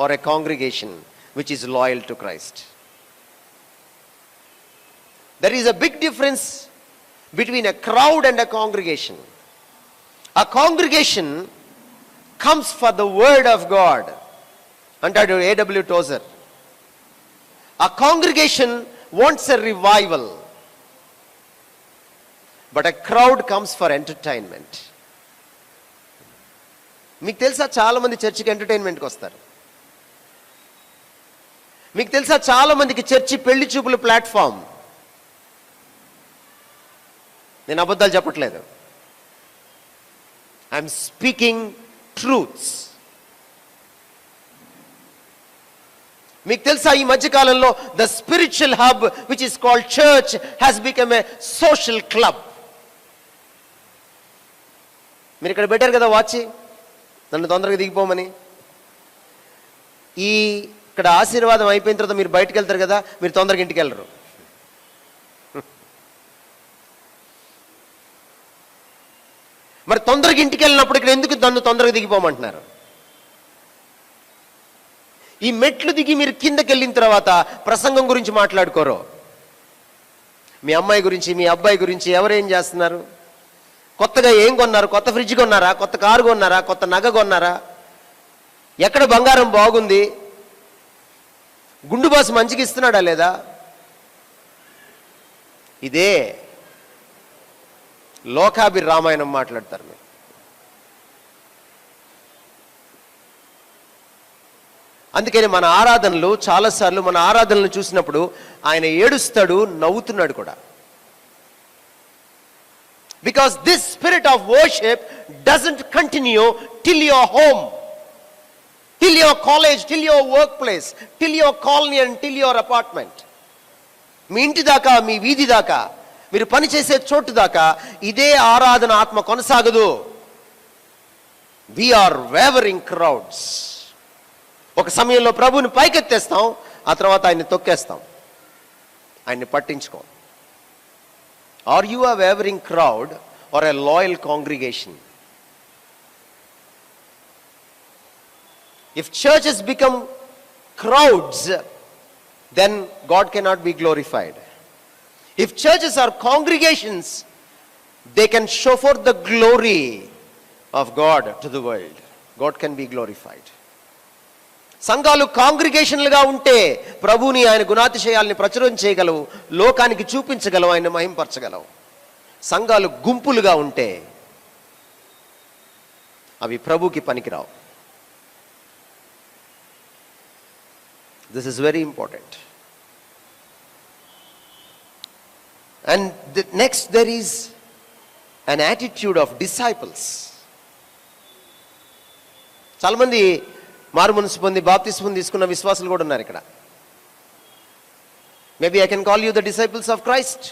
or a congregation which is loyal to Christ? There is a big difference between a crowd and a congregation. A congregation comes for the word of God. Antaadu A.W. Tozer. A congregation wants a revival, but a crowd comes for entertainment. మీకు తెలుసా చాలా మంది చర్చికి ఎంటర్టైన్మెంట్కి వస్తారు. మీకు తెలుసా చాలా మందికి చర్చి పెళ్లి చూపుల ప్లాట్ఫామ్. నేను అబద్ధాలు చెప్పట్లేదు. I'm speaking truths. మీకు తెలుసా ఈ మధ్యకాలంలో the spiritual hub which is called church has become a social club. మీరు ఇక్కడ పెట్టారు కదా వాచి, నన్ను తొందరగా దిగిపోమని. ఇక్కడ ఆశీర్వాదం అయిపోయిన తర్వాత మీరు బయటకు వెళ్తారు కదా, మీరు తొందరగా ఇంటికి వెళ్ళరు. మరి తొందరగా ఇంటికి వెళ్ళినప్పుడు ఇక్కడ ఎందుకు నన్ను తొందరగా దిగిపోమంటున్నారు? ఈ మెట్లు దిగి మీరు కిందకి వెళ్ళిన తర్వాత ప్రసంగం గురించి మాట్లాడుకోరు. మీ అమ్మాయి గురించి, మీ అబ్బాయి గురించి ఎవరేం చేస్తున్నారు, కొత్తగా ఏం కొన్నారు, కొత్త ఫ్రిడ్జ్ కొన్నారా, కొత్త కారు కొన్నారా, కొత్త నగ కొన్నారా, ఎక్కడ బంగారం బాగుంది, గుండు బాసు మంచిగా ఇస్తున్నాడా లేదా, ఇదే లోకాభిరామాయణం మాట్లాడతారు మీరు. అందుకని మన ఆరాధనలు చాలాసార్లు మన ఆరాధనలు చూసినప్పుడు ఆయన ఏడుస్తాడు, నవ్వుతున్నాడు కూడా. Because this spirit of worship doesn't continue till your home, till your college, till your workplace, till your colony and till your apartment. మీ ఇంటి దాకా, మీ వీధి దాకా, మీరు పనిచేసే చోటు దాకా ఇదే ఆరాధన ఆత్మ కొనసాగదు. we are wavering crowds. ఒక సమయంలో ప్రభువుని పైకెత్తేస్తాం, ఆ తర్వాత ఆయన్ని తొక్కేస్తాం, ఆయన్ని పట్టించుకోం. Are you a wavering crowd or a loyal congregation? If churches become crowds, then God cannot be glorified. If churches are congregations, they can show forth the glory of God to the world. God can be glorified. సంఘాలు కాంగ్రిగేషన్లుగా ఉంటే ప్రభువుని, ఆయన గుణాతిశయాల్ని ప్రచురం చేయగలవు, లోకానికి చూపించగలవు, ఆయన మహింపరచగలవు. సంఘాలు గుంపులుగా ఉంటే అవి ప్రభుకి పనికిరావు. This is very important. And next there is an attitude of disciples. చాలా మంది మారు మనసు పొంది బాప్తిస్మం తీసుకున్న విశ్వాసులు కూడా ఉన్నారు ఇక్కడ. Maybe I can call you the disciples of Christ.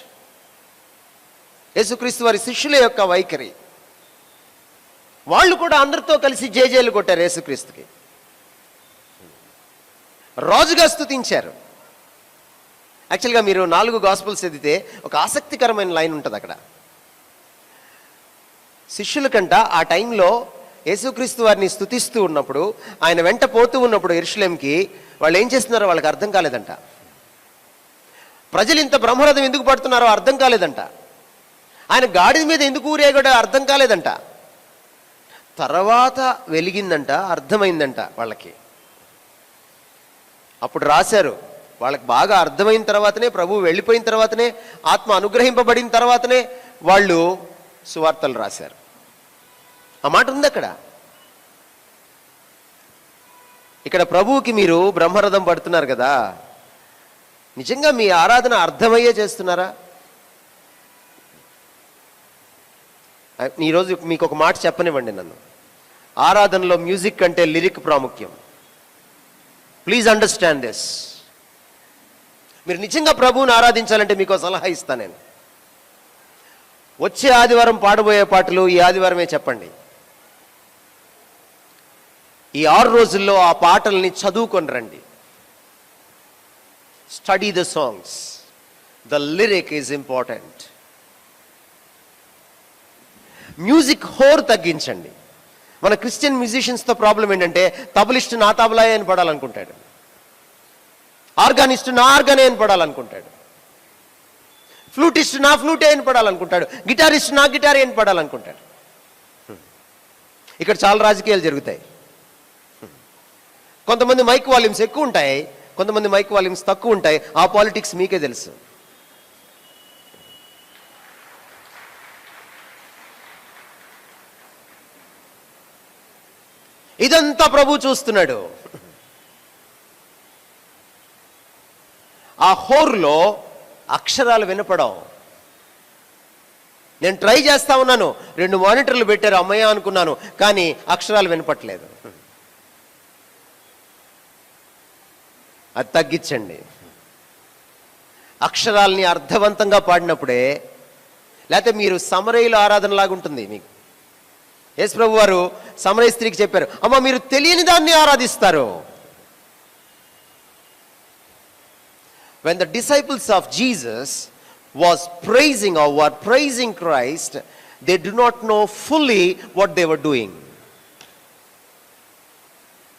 యేసుక్రీస్తు వారి శిష్యుల యొక్క వైఖరి, వాళ్ళు కూడా అందరితో కలిసి జేజేలు కొట్టారు యేసుక్రీస్తుకి, రాజుగా స్తుతించారు. యాక్చువల్గా మీరు 4 గాస్పుల్స్ చదివితే ఒక ఆసక్తికరమైన లైన్ ఉంటుంది అక్కడ. శిష్యుల కంట ఆ టైంలో యేసుక్రీస్తు వారిని స్తుతిస్తూ ఉన్నప్పుడు, ఆయన వెంట పోతూ ఉన్నప్పుడు యెరూషలేంకి, వాళ్ళు ఏం చేస్తున్నారో వాళ్ళకి అర్థం కాలేదంట. ప్రజలు ఇంత బ్రహ్మరథం ఎందుకు పడుతున్నారో అర్థం కాలేదంట. ఆయన గాడిద మీద ఎందుకు ఊరేగాడో అర్థం కాలేదంట. తర్వాత వెలిగిందంట, అర్థమైందంట వాళ్ళకి. అప్పుడు రాశారు, వాళ్ళకి బాగా అర్థమైన తర్వాతనే, ప్రభువు వెళ్ళిపోయిన తర్వాతనే, ఆత్మ అనుగ్రహింపబడిన తర్వాతనే వాళ్ళు సువార్తలు రాశారు. ఆ మాట ఉంది అక్కడ. ఇక్కడ ప్రభువుకి మీరు బ్రహ్మరథం పడుతున్నారు కదా, నిజంగా మీ ఆరాధన అర్థమయ్యే చేస్తున్నారా? ఈరోజు మీకు ఒక మాట చెప్పనివ్వండి నన్ను. ఆరాధనలో మ్యూజిక్ కంటే లిరిక్ ప్రాముఖ్యం. Please understand this. మీరు నిజంగా ప్రభువుని ఆరాధించాలంటే మీకు సలహా ఇస్తాను నేను. వచ్చే ఆదివారం పాడబోయే పాటలు ఈ ఆదివారమే చెప్పండి. ఈ 6 రోజుల్లో ఆ పాటల్ని చదువుకొని రండి. Study the songs. The lyric is important. Music హోర్ తగ్గించండి. మన క్రిస్టియన్ మ్యూజిషియన్స్తో ప్రాబ్లం ఏంటంటే, తబలిస్ట్ నా తబలాయే అని పడాలనుకుంటాడు, ఆర్గానిస్ట్ నా ఆర్గానే అని పడాలనుకుంటాడు, ఫ్లూటిస్ట్ నా ఫ్లూటే అని పడాలనుకుంటాడు, గిటారిస్ట్ నా గిటారే అని పడాలనుకుంటాడు. ఇక్కడ చాలా రాజకీయాలు జరుగుతాయి. కొంతమంది మైక్ వాల్యూమ్స్ ఎక్కువ ఉంటాయి, కొంతమంది మైక్ వాల్యూమ్స్ తక్కువ ఉంటాయి. ఆ పాలిటిక్స్ మీకే తెలుసు. ఇదంతా ప్రభు చూస్తున్నాడు. ఆ హోర్లో అక్షరాలు వినపడవు. నేను ట్రై చేస్తా ఉన్నాను, 2 మానిటర్లు పెట్టారు, అమ్మయ్య అనుకున్నాను, కానీ అక్షరాలు వినపట్లేదు. అది తగ్గించండి. అక్షరాల్ని అర్థవంతంగా పాడినప్పుడే, లేకపోతే మీరు సమరయుల ఆరాధనలాగా ఉంటుంది మీకు. యేసు ప్రభు వారు సమరయ స్త్రీకి చెప్పారు, అమ్మ మీరు తెలియని దాన్ని ఆరాధిస్తారు. When the disciples of Jesus was praising or were praising Christ, they do not know fully what they were doing.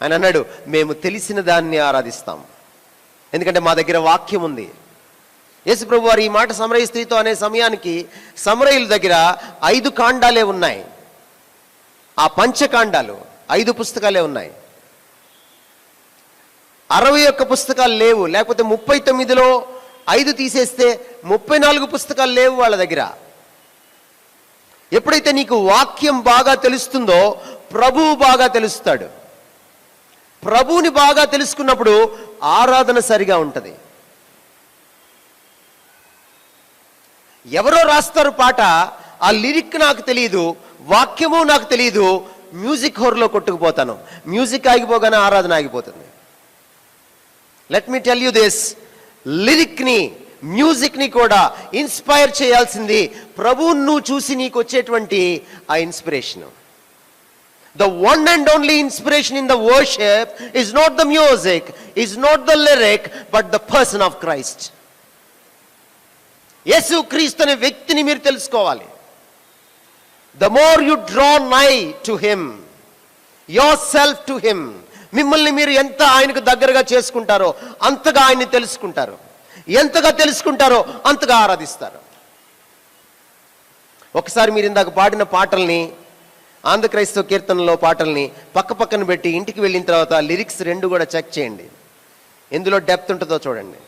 ఆయన అన్నాడు, మేము తెలిసిన దాన్ని ఆరాధిస్తాం, ఎందుకంటే మా దగ్గర వాక్యం ఉంది. యేసు ప్రభు వారు ఈ మాట సమరయ స్త్రీతో అనే సమయానికి సమరయుల దగ్గర 5 కాండాలే ఉన్నాయి. ఆ పంచకాండాలు 5 పుస్తకాలే ఉన్నాయి. 61 పుస్తకాలు లేవు. లేకపోతే 39లో 5 తీసేస్తే 34 పుస్తకాలు లేవు వాళ్ళ దగ్గర. ఎప్పుడైతే నీకు వాక్యం బాగా తెలుస్తుందో ప్రభువు బాగా తెలుస్తాడు. ప్రభువుని బాగా తెలుసుకున్నప్పుడు ఆరాధన సరిగా ఉంటుంది. ఎవరో రాస్తారు పాట, ఆ లిరిక్ నాకు తెలియదు, వాక్యము నాకు తెలియదు, మ్యూజిక్ హోర్లో కొట్టుకుపోతాను. మ్యూజిక్ ఆగిపోగానే ఆరాధన ఆగిపోతుంది. Let me tell you this, లిరిక్ని మ్యూజిక్ని కూడా ఇన్స్పైర్ చేయాల్సింది ప్రభువును నువ్వు చూసి నీకు వచ్చేటువంటి ఆ inspiration. The one and only inspiration in the worship is not the music, is not the lyric, but the person of Christ. యేసు క్రీస్తు అనే వ్యక్తిని మీరు తెలుసుకోవాలి. The more you draw nigh to him, yourself to him, మిమ్మల్ని మీరు ఎంత ఆయనకు దగ్గరగా చేసుకుంటారో అంతగా ఆయన్ని తెలుసుకుంటారు. ఎంతగా తెలుసుకుంటారో అంతగా ఆరాధిస్తారు. ఒకసారి మీరు ఇందాక పాడిన పాటల్ని, ఆంధ్ర క్రైస్తవ కీర్తనలో పాటల్ని పక్కన పెట్టి ఇంటికి వెళ్ళిన తర్వాత లిరిక్స్ 2 కూడా చెక్ చేయండి, ఎందులో డెప్త్ ఉంటుందో చూడండి.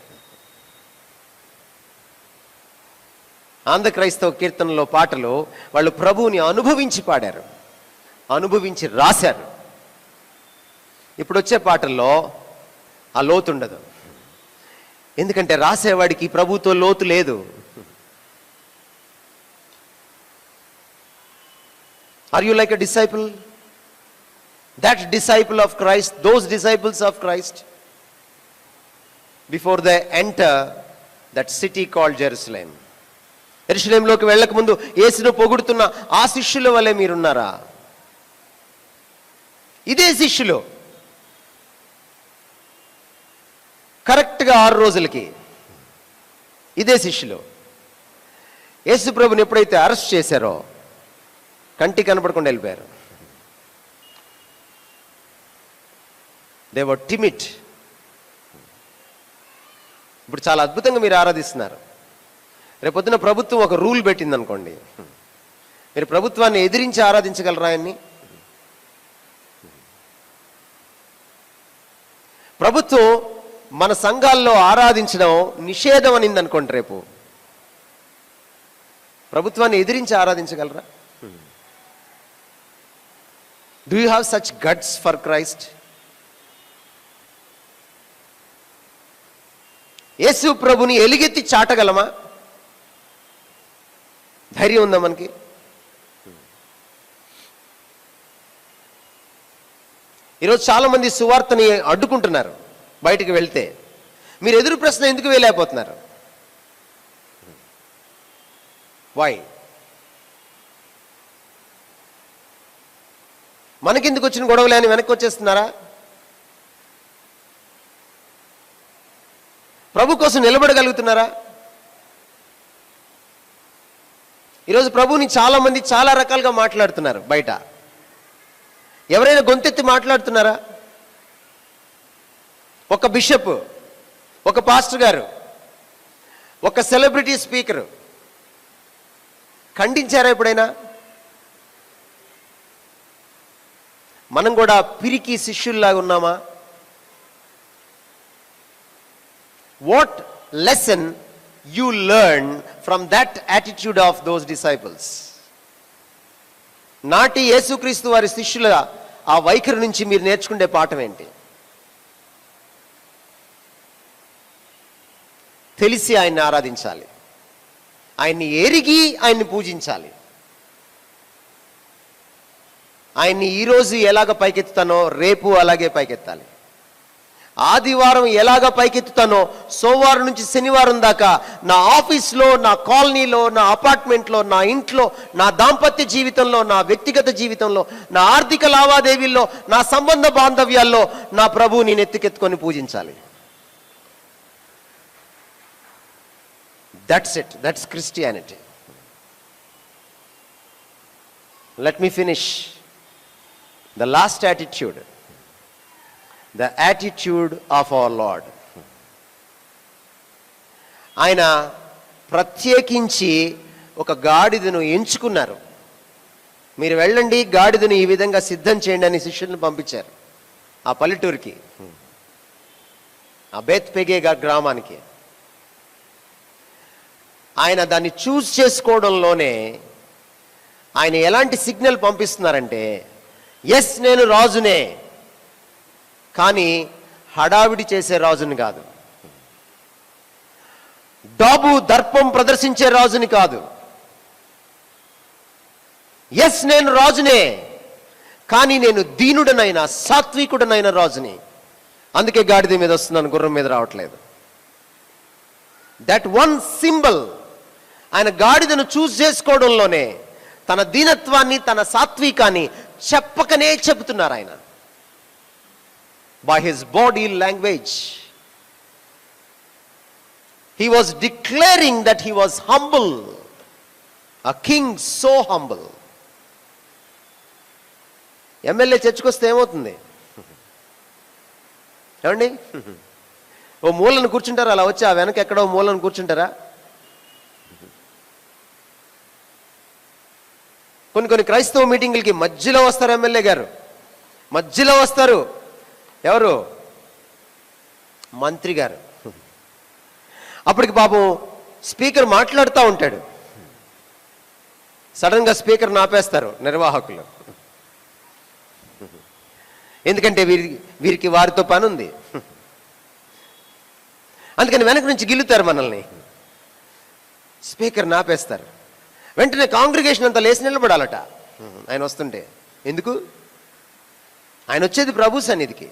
ఆంధ్ర క్రైస్తవ కీర్తనలో పాటలు వాళ్ళు ప్రభువుని అనుభవించి పాడారు, అనుభవించి రాశారు. ఇప్పుడు వచ్చే పాటల్లో ఆ లోతు ఉండదు, ఎందుకంటే రాసేవాడికి ప్రభుతో లోతు లేదు. Are you like a disciple? That disciple of Christ, those disciples of Christ, before they enter that city called Jerusalem. యెరూషలేములోకి వెళ్ళక ముందు యేసును పొగుడుతున్న ఆ శిష్యుల వలె మీరున్నారా? ఇదే శిష్యులు కరెక్ట్గా 6 రోజులకి ఇదే శిష్యులు యేసు ప్రభుని ఎప్పుడైతే అరెస్ట్ చేశారో కంటి కనపడకుండా వెళ్ళిపోయారు. They were timid. ఇప్పుడు చాలా అద్భుతంగా మీరు ఆరాధిస్తున్నారు. రేపొద్దున ప్రభుత్వం ఒక రూల్ పెట్టింది అనుకోండి, మీరు ప్రభుత్వాన్ని ఎదిరించి ఆరాధించగలరా? ఆయన్ని ప్రభుత్వం మన సంఘాల్లో ఆరాధించడం నిషేధం అనింది అనుకోండి, రేపు ప్రభుత్వాన్ని ఎదిరించి ఆరాధించగలరా? Do you have such guts for Christ? యేసు ప్రభుని ఎలుగెత్తి చాటగలమా? ధైర్యం ఉందా మనకి? ఈరోజు చాలా మంది సువార్తని అడ్డుకుంటున్నారు. బయటికి వెళ్తే మీరు ఎదురు ప్రశ్న ఎందుకు వేయలేకపోతున్నారు? వై? మనకెందుకు వచ్చిన గొడవలే అని వెనక్కి వచ్చేస్తున్నారా? ప్రభు కోసం నిలబడగలుగుతున్నారా? ఈరోజు ప్రభుని చాలా మంది చాలా రకాలుగా మాట్లాడుతున్నారు. బయట ఎవరైనా గొంతెత్తి మాట్లాడుతున్నారా? ఒక బిషప్, ఒక పాస్టర్ గారు, ఒక సెలబ్రిటీ స్పీకరు ఖండించారా ఎప్పుడైనా? మనం కూడా పిరికి శిష్యుల్లాగా ఉన్నామా? What lesson you learn from that attitude of those disciples? నాటి యేసుక్రీస్తు వారి శిష్యుల ఆ వైఖరి నుంచి మీరు నేర్చుకునే పాఠం ఏంటి? తెలిసి ఆయన్ని ఆరాధించాలి, ఆయన్ని ఎరిగి ఆయన్ని పూజించాలి. ఆయన్ని ఈరోజు ఎలాగ పైకెత్తుతానో రేపు అలాగే పైకెత్తాలి. ఆదివారం ఎలాగ పైకెత్తుతానో సోమవారం నుంచి శనివారం దాకా నా ఆఫీస్లో, నా కాలనీలో, నా అపార్ట్మెంట్లో, నా ఇంట్లో, నా దాంపత్య జీవితంలో, నా వ్యక్తిగత జీవితంలో, నా ఆర్థిక లావాదేవీల్లో, నా సంబంధ బాంధవ్యాల్లో నా ప్రభువుని నెత్తికెత్తుకొని పూజించాలి. That's it. That's Christianity. Let me finish. The last attitude. The attitude of our Lord. ఆయన ప్రత్యేకించి ఒక గాడిదను ఎంచుకున్నారు. మీరు వెళ్ళండి, గాడిదను ఈ విధంగా సిద్ధం చేయండి అని శిష్యులను పంపించారు ఆ పల్లెటూరికి, ఆ బేత్పెగే గ్రామానికి. ఆయన దాన్ని చూస్ చేసుకోవడంలోనే ఆయన ఎలాంటి సిగ్నల్ పంపిస్తున్నారంటే, ఎస్ నేను రాజునే, కానీ హడావిడి చేసే రాజుని కాదు, డాబు దర్పం ప్రదర్శించే రాజుని కాదు. ఎస్ నేను రాజునే, కానీ నేను దీనుడనైన సాత్వికుడనైన రాజుని. అందుకే గాడిద మీద వస్తున్నాను, గుర్రం మీద రావట్లేదు. దట్ వన్ సింబల్, ఆయన గాడిదను చూస్ చేసుకోవడంలోనే తన దీనత్వాన్ని, తన సాత్వికాన్ని చెప్పకనే చెబుతున్నారు ఆయన. By his body language he was declaring that he was humble, a king so humble. MLA చర్చకొస్తే ఏమవుతుంది ఏమండి? ఓ మూలను కూర్చుంటారా? అలా వచ్చి ఆ వెనక ఎక్కడో మూలను కూర్చుంటారా? కొన్ని క్రైస్తవ మీటింగులకి మధ్యలో వస్తారు ఎమ్మెల్యే గారు, మధ్యలో వస్తారు. ఎవరు? మంత్రి గారు. అప్పటికి పాపం స్పీకర్ మాట్లాడుతూ ఉంటాడు, సడన్గా స్పీకర్ ఆపేస్తారు నిర్వాహకులు. ఎందుకంటే వీరికి వారితో పని ఉంది, అందుకని వెనక నుంచి గిల్లుతారు మనల్ని. స్పీకర్ ఆపేస్తారు. వెంటనే కాంగ్రిగేషన్ అంతా లేచి నిలబడాలట ఆయన వస్తుంటే. ఎందుకు? ఆయన వచ్చేది ప్రభు సన్నిధికి.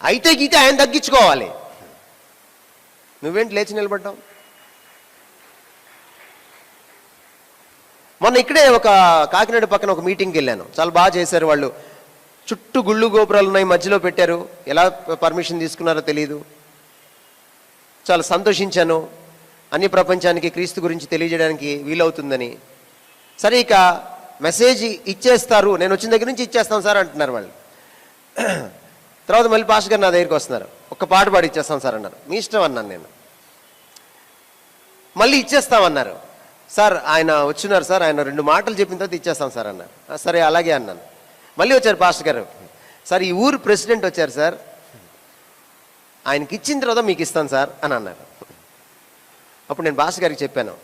అయితే గీతే ఆయన తగ్గించుకోవాలి. నువ్వేంటి లేచి నిలబడ్డావు? మొన్న ఇక్కడే ఒక కాకినాడ పక్కన ఒక మీటింగ్కి వెళ్ళాను. చాలా బాగా చేశారు వాళ్ళు. చుట్టూ గుళ్ళు గోపురాలు ఉన్నాయి, మధ్యలో పెట్టారు. ఎలా పర్మిషన్ తీసుకున్నారో తెలియదు. చాలా సంతోషించాను. అన్ని ప్రపంచానికి క్రీస్తు గురించి తెలియజేయడానికి వీలవుతుందని. సరే, ఇక మెసేజ్ ఇచ్చేస్తారు, నేను వచ్చిన దగ్గర నుంచి ఇచ్చేస్తాం సార్ అంటున్నారు వాళ్ళు. తర్వాత మళ్ళీ పాస్టర్ గారు నా దగ్గరికి వస్తున్నారు. ఒక్క పాట పాడి ఇచ్చేస్తాం సార్ అన్నారు. మీ ఇష్టం అన్నాను నేను. మళ్ళీ ఇచ్చేస్తామన్నారు. సార్ ఆయన వచ్చినారు సార్, ఆయన 2 మాటలు చెప్పిన తర్వాత ఇచ్చేస్తాం సార్ అన్నారు. సరే అలాగే అన్నాను. మళ్ళీ వచ్చారు పాస్టర్ గారు. సార్ ఈ ఊరు ప్రెసిడెంట్ వచ్చారు సార్, ఆయనకి ఇచ్చిన తర్వాత మీకు ఇస్తాను సార్ అని అన్నారు. అప్పుడు నేను పాస్టర్ గారికి చెప్పాను,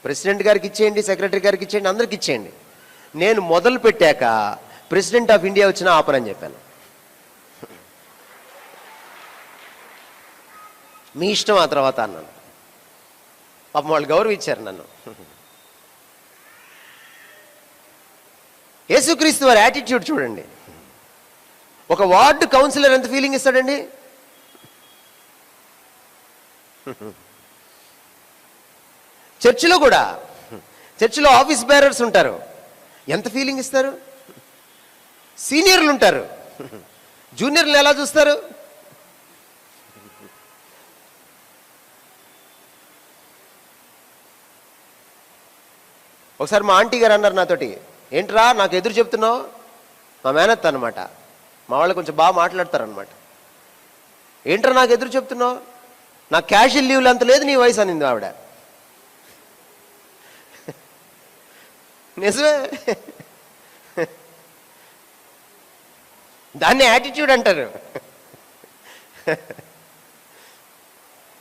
ప్రెసిడెంట్ గారికి ఇచ్చేయండి, సెక్రటరీ గారికి ఇచ్చేయండి, అందరికి ఇచ్చేయండి. నేను మొదలు పెట్టాక ప్రెసిడెంట్ ఆఫ్ ఇండియా వచ్చినా ఆపనని చెప్పాను. మీ ఇష్టం ఆ తర్వాత అన్నాను. పాపం వాళ్ళు గౌరవించారు నన్ను. యేసుక్రీస్తు వారి యాటిట్యూడ్ చూడండి. ఒక వార్డు కౌన్సిలర్ ఎంత ఫీలింగ్ ఇస్తాడండి? చర్చిలో కూడా, చర్చిలో ఆఫీస్ బేరర్స్ ఉంటారు, ఎంత ఫీలింగ్ ఇస్తారు? సీనియర్లు ఉంటారు, జూనియర్లు ఎలా చూస్తారు? ఒకసారి మా ఆంటీ గారు అన్నారు నాతోటి, ఏంట్రా నాకు ఎదురు చెప్తున్నావు? మా మేనత్త అనమాట, మా వాళ్ళు కొంచెం బాగా మాట్లాడతారనమాట. ఏంట్రా నాకు ఎదురు చెప్తున్నావు? నాకు క్యాషువల్ లీవ్లు అంత లేదు నీ వయసు అనింది ఆవిడ. నిజమే, దాన్ని యాటిట్యూడ్ అంటారు.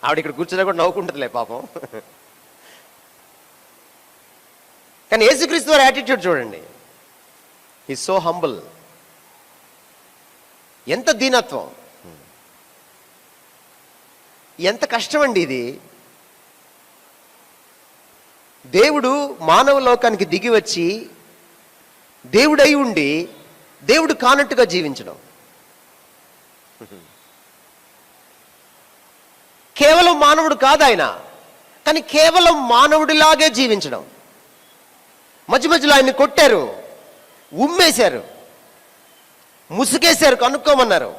ఆవిడ ఇక్కడ కూర్చున్నా కూడా నవ్వుకుంటుందిలే పాపం. కానీ యేసుక్రీస్తు వారి యాటిట్యూడ్ చూడండి. హి సో హంబుల్. ఎంత దీనత్వం, ఎంత కష్టం అండి ఇది. దేవుడు మానవ లోకానికి దిగి వచ్చి దేవుడై ఉండి దేవుడు కానట్టుగా జీవించడం. కేవలం మానవుడు కాదు ఆయన, కానీ కేవలం మానవుడిలాగే జీవించడం. మధ్య మధ్యలో ఆయన్ని కొట్టారు, ఉమ్మేశారు, ముసుగేశారు, కనుక్కోమన్నారు.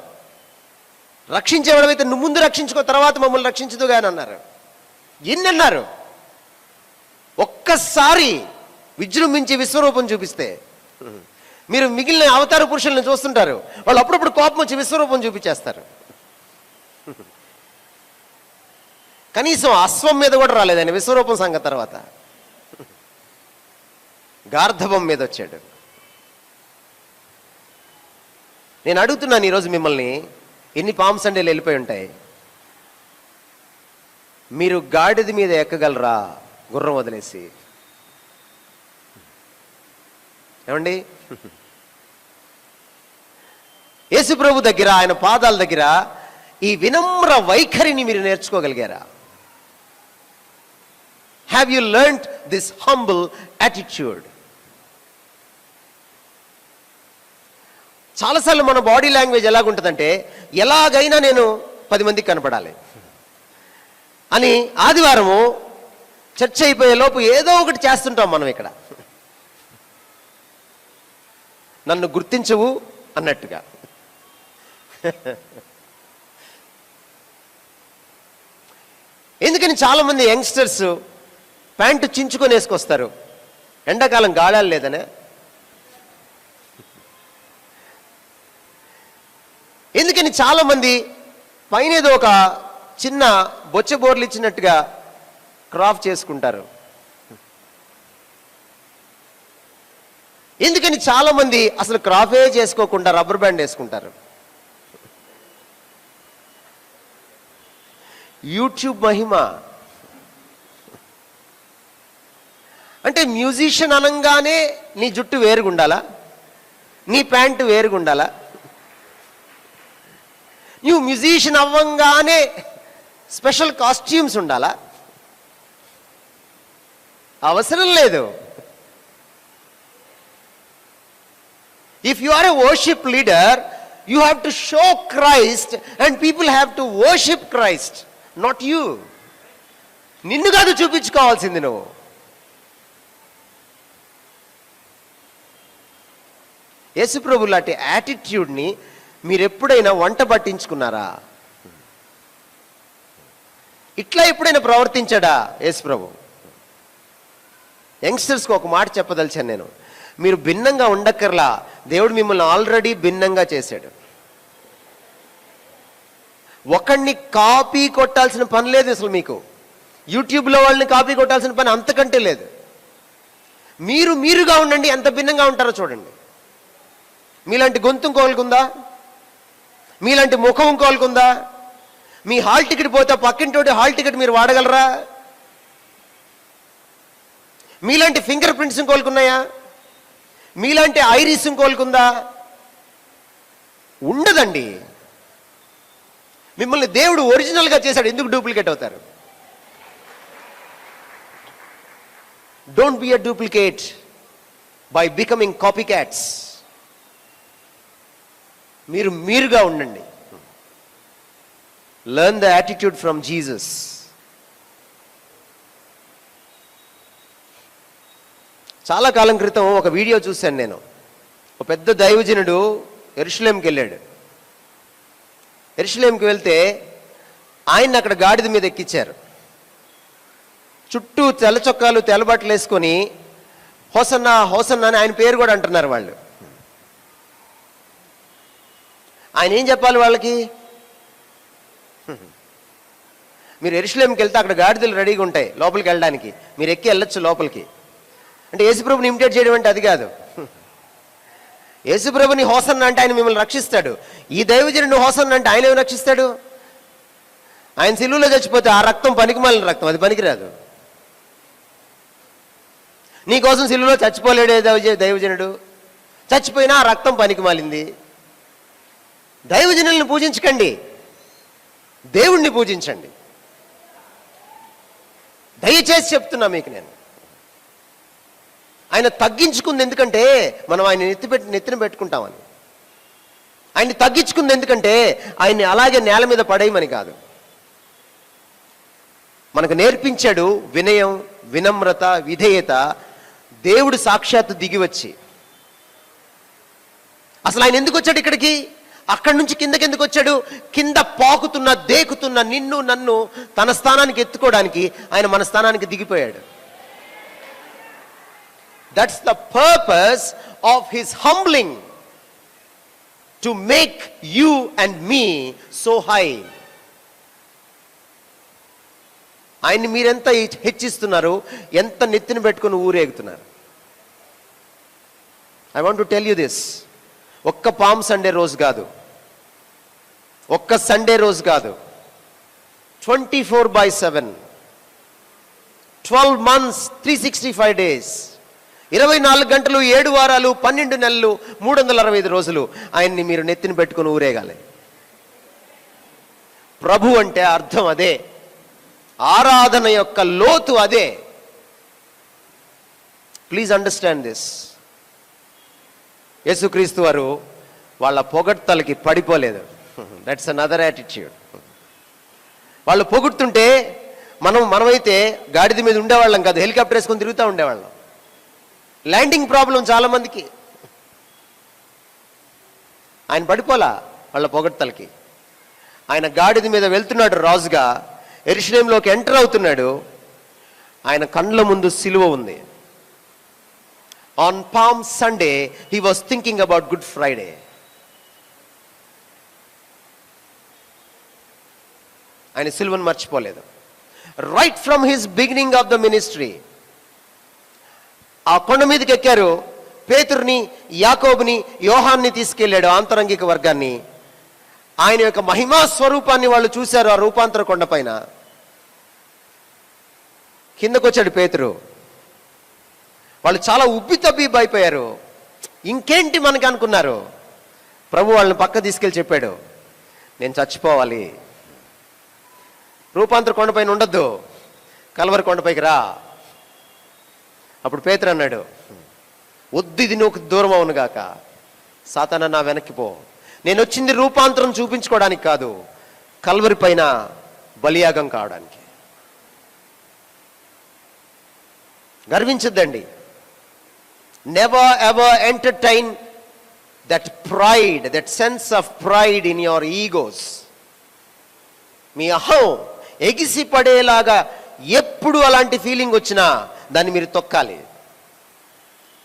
రక్షించేవాడమైతే నువ్వు ముందు రక్షించుకో, తర్వాత మమ్మల్ని రక్షించదుగా అని అన్నారు. ఎన్ని అన్నారు? ఒక్కసారి విజృంభించి విశ్వరూపం చూపిస్తే. మీరు మిగిలిన అవతార పురుషులను చూస్తుంటారు, వాళ్ళు అప్పుడప్పుడు కోపం వచ్చి విశ్వరూపం చూపించేస్తారు. కనీసం అశ్వం మీద కూడా రాలేదు ఆయన విశ్వరూపం సంగతి. తర్వాత గార్ధవం మీద వచ్చాడు. నేను అడుగుతున్నాను ఈరోజు మిమ్మల్ని, ఎన్ని పామ్ సండేలు వెళ్ళిపోయి ఉంటాయి, మీరు గాడిద మీద ఎక్కగలరా గుర్రం వదిలేసి? ఏమండి, యేసు ప్రభు దగ్గర, ఆయన పాదాల దగ్గర ఈ వినమ్ర వైఖరిని మీరు నేర్చుకోగలిగారా? Have you learned this humble attitude? చాలాసార్లు మన బాడీ లాంగ్వేజ్ ఎలాగుంటుందంటే, ఎలాగైనా నేను 10 మందికి కనపడాలి అని ఆదివారము చర్చ అయిపోయే లోపు ఏదో ఒకటి చేస్తుంటాం మనం ఇక్కడ, నన్ను గుర్తించవు అన్నట్టుగా. ఎందుకని చాలామంది యంగ్స్టర్స్ ప్యాంటు చించుకొని వేసుకొస్తారు, ఎండాకాలం గాడాలు లేదనే. ఎందుకని చాలామంది పైన ఏదో ఒక చిన్న బొచ్చ బోర్లు ఇచ్చినట్టుగా క్రాఫ్ చేసుకుంటారు? ఎందుకని చాలామంది అసలు క్రాఫే చేసుకోకుండా రబ్బర్ బ్యాండ్ వేసుకుంటారు? యూట్యూబ్ మహిమ అంటే, మ్యూజిషియన్ అనగానే నీ జుట్టు వేరుగుండాలా, నీ ప్యాంటు వేరుగుండాలా? నువ్వు మ్యూజిషియన్ అవ్వంగానే స్పెషల్ కాస్ట్యూమ్స్ ఉండాలా? అవసరం లేదు. If you are a worship leader, you have to show Christ and people have to worship Christ, not you. నిన్ను కాదు చూపించుకోవాల్సింది నువ్వు. యేసుప్రభు లాంటి యాటిట్యూడ్ని మీరు ఎప్పుడైనా వంట పట్టించుకున్నారా? ఇట్లా ఎప్పుడైనా ప్రవర్తించాడా యేసుప్రభు? యంగ్స్టర్స్కి ఒక మాట చెప్పదలిచాను నేను, మీరు భిన్నంగా ఉండక్కర్లా, దేవుడు మిమ్మల్ని ఆల్రెడీ భిన్నంగా చేశాడు. ఒకడిని కాపీ కొట్టాల్సిన పని లేదు అసలు మీకు. యూట్యూబ్లో వాళ్ళని కాపీ కొట్టాల్సిన పని అంతకంటే లేదు. మీరుగా ఉండండి, ఎంత భిన్నంగా ఉంటారో చూడండి. మీలాంటి గొంతు ఇంకోలుకుందా? మీలాంటి ముఖం ఇంకోలుకుందా? మీ హాల్ టికెట్ పోతే పక్కింటోటి హాల్ టికెట్ మీరు వాడగలరా? మీలాంటి ఫింగర్ ప్రింట్స్ ఇంకోలుకున్నాయా? మీలాంటి ఐరిస్ ఇంకోలుకుందా? ఉండదండి. మిమ్మల్ని దేవుడు ఒరిజినల్గా చేశాడు, ఎందుకు డూప్లికేట్ అవుతారు? Don't be a duplicate by becoming copy cats. మీరుగా ఉండండి. Learn the attitude from Jesus. చాలా కాలం క్రితం ఒక వీడియో చూశాను నేను. ఒక పెద్ద దైవజనుడు యెరూషలేంకి వెళ్ళాడు. యెరూషలేంకి వెళ్తే ఆయన అక్కడ గాడిద మీద ఎక్కించారు. చుట్టూ తెల్ల చొక్కాలు తెల్లబట్టలు వేసుకొని హోసన్నా హోసన్నా అని ఆయన పేరు కూడా అంటున్నారు వాళ్ళు. ఆయన ఏం చెప్పాలి వాళ్ళకి? మీరు యెరూషలేంకి వెళ్తే అక్కడ గాడిదలు రెడీగా ఉంటాయి లోపలికి వెళ్ళడానికి, మీరు ఎక్కి వెళ్ళొచ్చు లోపలికి. అంటే యేసుప్రభుని ఇమిటేట్ చేయడం అంటే అది కాదు. యేసుప్రభుని హోసన్న అంటే ఆయన మిమ్మల్ని రక్షిస్తాడు. ఈ దైవజనుడు హోసన్న అంటే ఆయన ఏమి రక్షిస్తాడు? ఆయన సిలువలో చచ్చిపోతే ఆ రక్తం పనికిమాలిన రక్తం, అది పనికిరాదు. నీకోసం సిలువలో చచ్చిపోలేడే దైవజనుడు, చచ్చిపోయినా ఆ రక్తం పనికిమాలింది. దైవజనుల్ని పూజించకండి, దేవుణ్ణి పూజించండి. దయచేసి చెప్తున్నా మీకు నేను. ఆయన తగ్గించుకుంది ఎందుకంటే మనం ఆయన నెత్తిన పెట్టుకుంటామని. ఆయన్ని తగ్గించుకుంది ఎందుకంటే ఆయన్ని అలాగే నేల మీద పడేయమని కాదు. మనకు నేర్పించాడు వినయం, వినమ్రత, విధేయత. దేవుడు సాక్షాత్తు దిగివచ్చి, అసలు ఆయన ఎందుకు వచ్చాడు ఇక్కడికి? అక్కడి నుంచి కిందకి ఎందుకు వచ్చాడు? కింద పాకుతున్న దేకుతున్న నిన్ను నన్ను తన స్థానానికి ఎత్తుకోవడానికి ఆయన మన స్థానానికి దిగిపోయాడు. That's the purpose of his humbling, to make you and me so high. ఆయన్ని మీరెంత హెచ్చిస్తున్నారు, ఎంత నెత్తిన పెట్టుకుని ఊరేగుతున్నారు. I want to tell you this. ఒక్క పామ్ సండే రోజు కాదు, ఒక్క సండే రోజు కాదు, 24/7, 12 months, 365 days, 24 గంటలు, 7 వారాలు, 12 నెలలు, 365 రోజులు ఆయన్ని మీరు నెత్తిన పెట్టుకుని ఊరేగాలి. ప్రభు అంటే అర్థం అదే, ఆరాధన యొక్క లోతు అదే. Please understand this. యేసుక్రీస్తు వారు వాళ్ళ పొగడ్తలకి పడిపోలేదు. That's another attitude. వాళ్ళు పొగుడుతుంటే మనమైతే గాడిద మీద ఉండేవాళ్ళం కాదు, హెలికాప్టర్ వేసుకొని తిరుగుతూ ఉండేవాళ్ళం. ల్యాండింగ్ ప్రాబ్లం చాలా మందికి. ఆయన పడిపోలా వాళ్ళ పొగడ్తలకి. ఆయన గాడిద మీద వెళ్తున్నాడు రాజుగా, యెరూషలేములోకి ఎంటర్ అవుతున్నాడు. ఆయన కండ్ల ముందు సిలువ ఉంది. On palm Sunday he was thinking about good Friday. ఆయన సిలువను మర్చిపోలేదు. Right from his beginning of the ministry. ఆ కొండ మీదకి ఎక్కారు. పేతురుని, యాకోబుని, యోహాన్ని తీసుకెళ్ళాడు, ఆంతరంగిక వర్గాన్ని. ఆయన యొక్క మహిమా స్వరూపాన్ని వాళ్ళు చూశారు ఆ రూపాంతర కొండ పైన. కిందకు వచ్చాడు పేతురు. వాళ్ళు చాలా ఉబ్బితబ్బిబ్బైపోయారు. ఇంకేంటి మనకి అనుకున్నారు. ప్రభు వాళ్ళని పక్క తీసుకెళ్ళి చెప్పాడు, నేను చచ్చిపోవాలి, రూపాంతర కొండపైన ఉండొద్దు, కల్వరి కొండపైకి రా. అప్పుడు పేతురు అన్నాడు, వద్దు, ఇది నువ్వు దూరం అవునుగాక, సాతానా నా వెనక్కి పో. నేను వచ్చింది రూపాంతరం చూపించుకోవడానికి కాదు, కల్వరి పైన బలియాగం కావడానికి. గర్వించద్దండి. Never ever entertain that pride, that sense of pride in your egos. మీ అహం ఎగిసి పడేలాగా ఎప్పుడు అలాంటి ఫీలింగ్ వచ్చినా దాన్ని మీరు తొక్కాలి.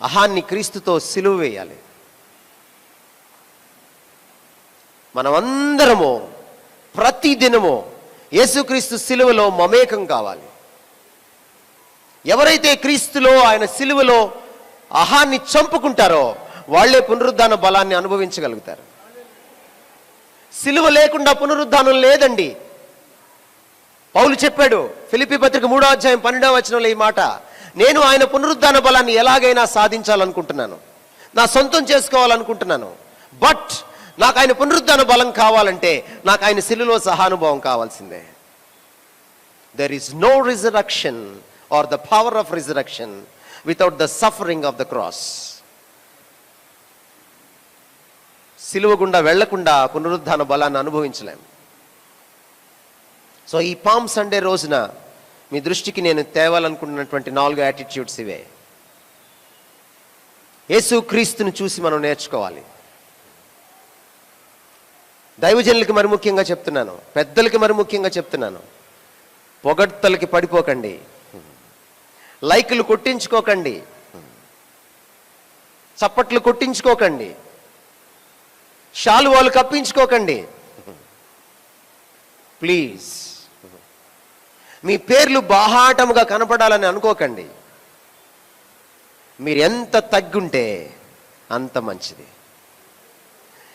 అహాన్ని క్రీస్తుతో సిలువ వేయాలి. మనమందరము ప్రతి దినము యేసుక్రీస్తు సిలువలో మమేకం కావాలి. ఎవరైతే క్రీస్తులో, ఆయన సిలువలో అహాన్ని చంపుకుంటారో వాళ్లే పునరుద్ధాన బలాన్ని అనుభవించగలుగుతారు. సిలువ లేకుండా పునరుద్ధానం లేదండి. పౌలు చెప్పాడు ఫిలిప్పీ పత్రిక 3వ అధ్యాయం 12వ వచనంలో ఈ మాట, నేను ఆయన పునరుద్ధాన బలాన్ని ఎలాగైనా సాధించాలనుకుంటున్నాను, నా సొంతం చేసుకోవాలనుకుంటున్నాను. బట్ నాకు ఆయన పునరుద్ధాన బలం కావాలంటే నాకు ఆయన సిలువలో సహానుభవం కావాల్సిందే. There is no resurrection or the power of resurrection without the suffering of the cross. సిలువ గుండా వెళ్లకుండా పునరుద్ధాన బలాన్ని అనుభవించలేం. సో ఈ పామ్ సండే రోజున మీ దృష్టికి నేను తేవాలనుకుంటున్నటువంటి 4 యాటిట్యూడ్స్ ఇవే. యేసు క్రీస్తుని చూసి మనం నేర్చుకోవాలి. దైవజనులకి మరి ముఖ్యంగా చెప్తున్నాను, పెద్దలకి మరి ముఖ్యంగా చెప్తున్నాను, పొగడ్తలకి పడిపోకండి, లైకులు కొట్టించుకోకండి, చప్పట్లు కొట్టించుకోకండి, శాలువాలు కప్పించుకోకండి. ప్లీజ్, మీ పేర్లు బాహాటముగా కనపడాలని అనుకోకండి. మీరు ఎంత తగ్గుంటే అంత మంచిది.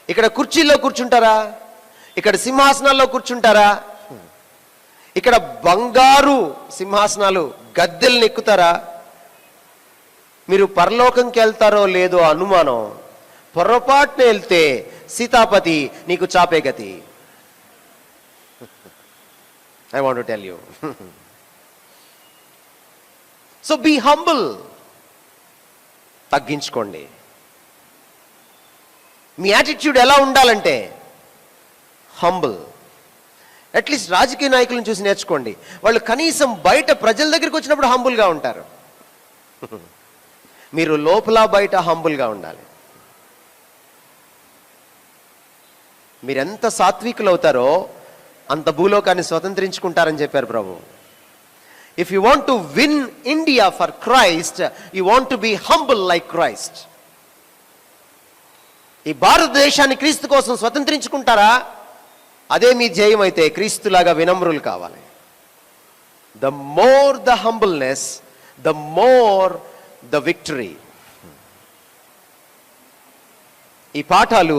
ఇక్కడ కుర్చీల్లో కూర్చుంటారా, ఇక్కడ సింహాసనాల్లో కూర్చుంటారా, ఇక్కడ బంగారు సింహాసనాలు గద్దెల్ని ఎక్కుతారా, మీరు పరలోకంకి వెళ్తారో లేదో అనుమానం. పొరపాటున వెళ్తే సీతాపతి నీకు చాపే గతి. I want to tell you. So be humble. తగ్గించుకోండి. మీ యాటిట్యూడ్ ఎలా ఉండాలంటే హంబుల్. అట్లీస్ట్ రాజకీయ నాయకులను చూసి నేర్చుకోండి. వాళ్ళు కనీసం బయట ప్రజల దగ్గరికి వచ్చినప్పుడు హంబుల్గా ఉంటారు. మీరు లోపల బయట హంబుల్గా ఉండాలి. మీరెంత సాత్వికులు అవుతారో అంత భూలోకాన్ని స్వతంత్రించుకుంటారని చెప్పారు ప్రభు. If you want to win India for Christ, you want to be humble like Christ. ఈ భారతదేశాన్ని క్రీస్తు కోసం స్వతంత్రించుకుంటారా? అదే మీ జయం అయితే క్రీస్తులాగా వినమ్రులు కావాలి. The more the humbleness, the more the victory. ఈ పాఠాలు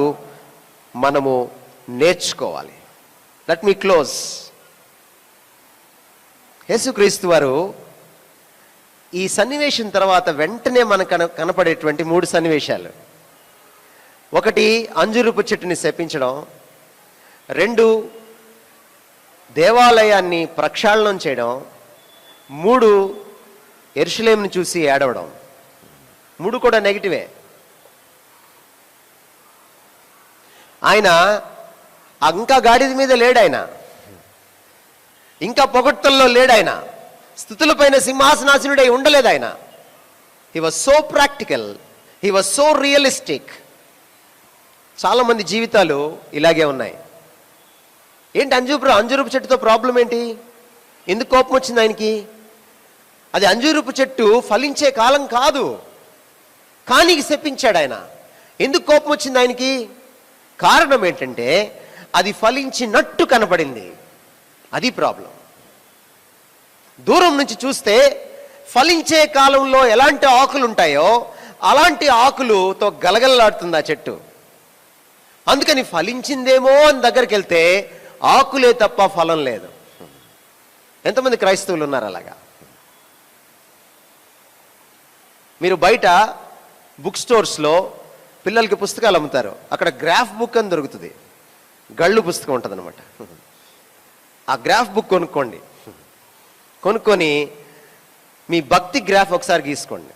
మనము నేర్చుకోవాలి. Let me close. యేసుక్రీస్తు వారు ఈ సన్నివేశం తర్వాత వెంటనే మనకు కనపడేటువంటి 3 సన్నివేశాలు. ఒకటి, అంజూరపు చెట్టుని శపించడం. 2, దేవాలయాన్ని ప్రక్షాళనం చేయడం. 3, యెరూషలేమును చూసి ఏడవడం. 3 కూడా నెగిటివే. ఆయన ఇంకా గాడిద మీద లేడాయన, ఇంకా పొగడ్తల్లో లేడాయన, స్థుతులపైన సింహాసనాసనుడై ఉండలేదు ఆయన. He was so practical, he was so realistic. చాలామంది జీవితాలు ఇలాగే ఉన్నాయి. ఏంటి అంజూరపు చెట్టుతో ప్రాబ్లం ఏంటి? ఎందుకు కోపం వచ్చింది ఆయనకి? అది అంజూరపు చెట్టు ఫలించే కాలం కాదు, కానీ శపించాడు ఆయన. ఎందుకు కోపం వచ్చింది ఆయనకి? కారణం ఏంటంటే అది ఫలించినట్టు కనపడింది. అది ప్రాబ్లం. దూరం నుంచి చూస్తే ఫలించే కాలంలో ఎలాంటి ఆకులు ఉంటాయో అలాంటి ఆకులుతో గలగలలాడుతుంది ఆ చెట్టు. అందుకని ఫలించిందేమో అని దగ్గరికి వెళ్తే ఆకులే తప్ప ఫలం లేదు. ఎంతమంది క్రైస్తవులు ఉన్నారు అలాగా? మీరు బయట బుక్ స్టోర్స్లో పిల్లలకి పుస్తకాలు అమ్ముతారు. అక్కడ గ్రాఫ్ బుక్ అని దొరుకుతుంది, గళ్ళు పుస్తకం ఉంటుంది అనమాట. ఆ గ్రాఫ్ బుక్ కొనుక్కోండి. కొనుక్కొని మీ భక్తి గ్రాఫ్ ఒకసారి గీసుకోండి.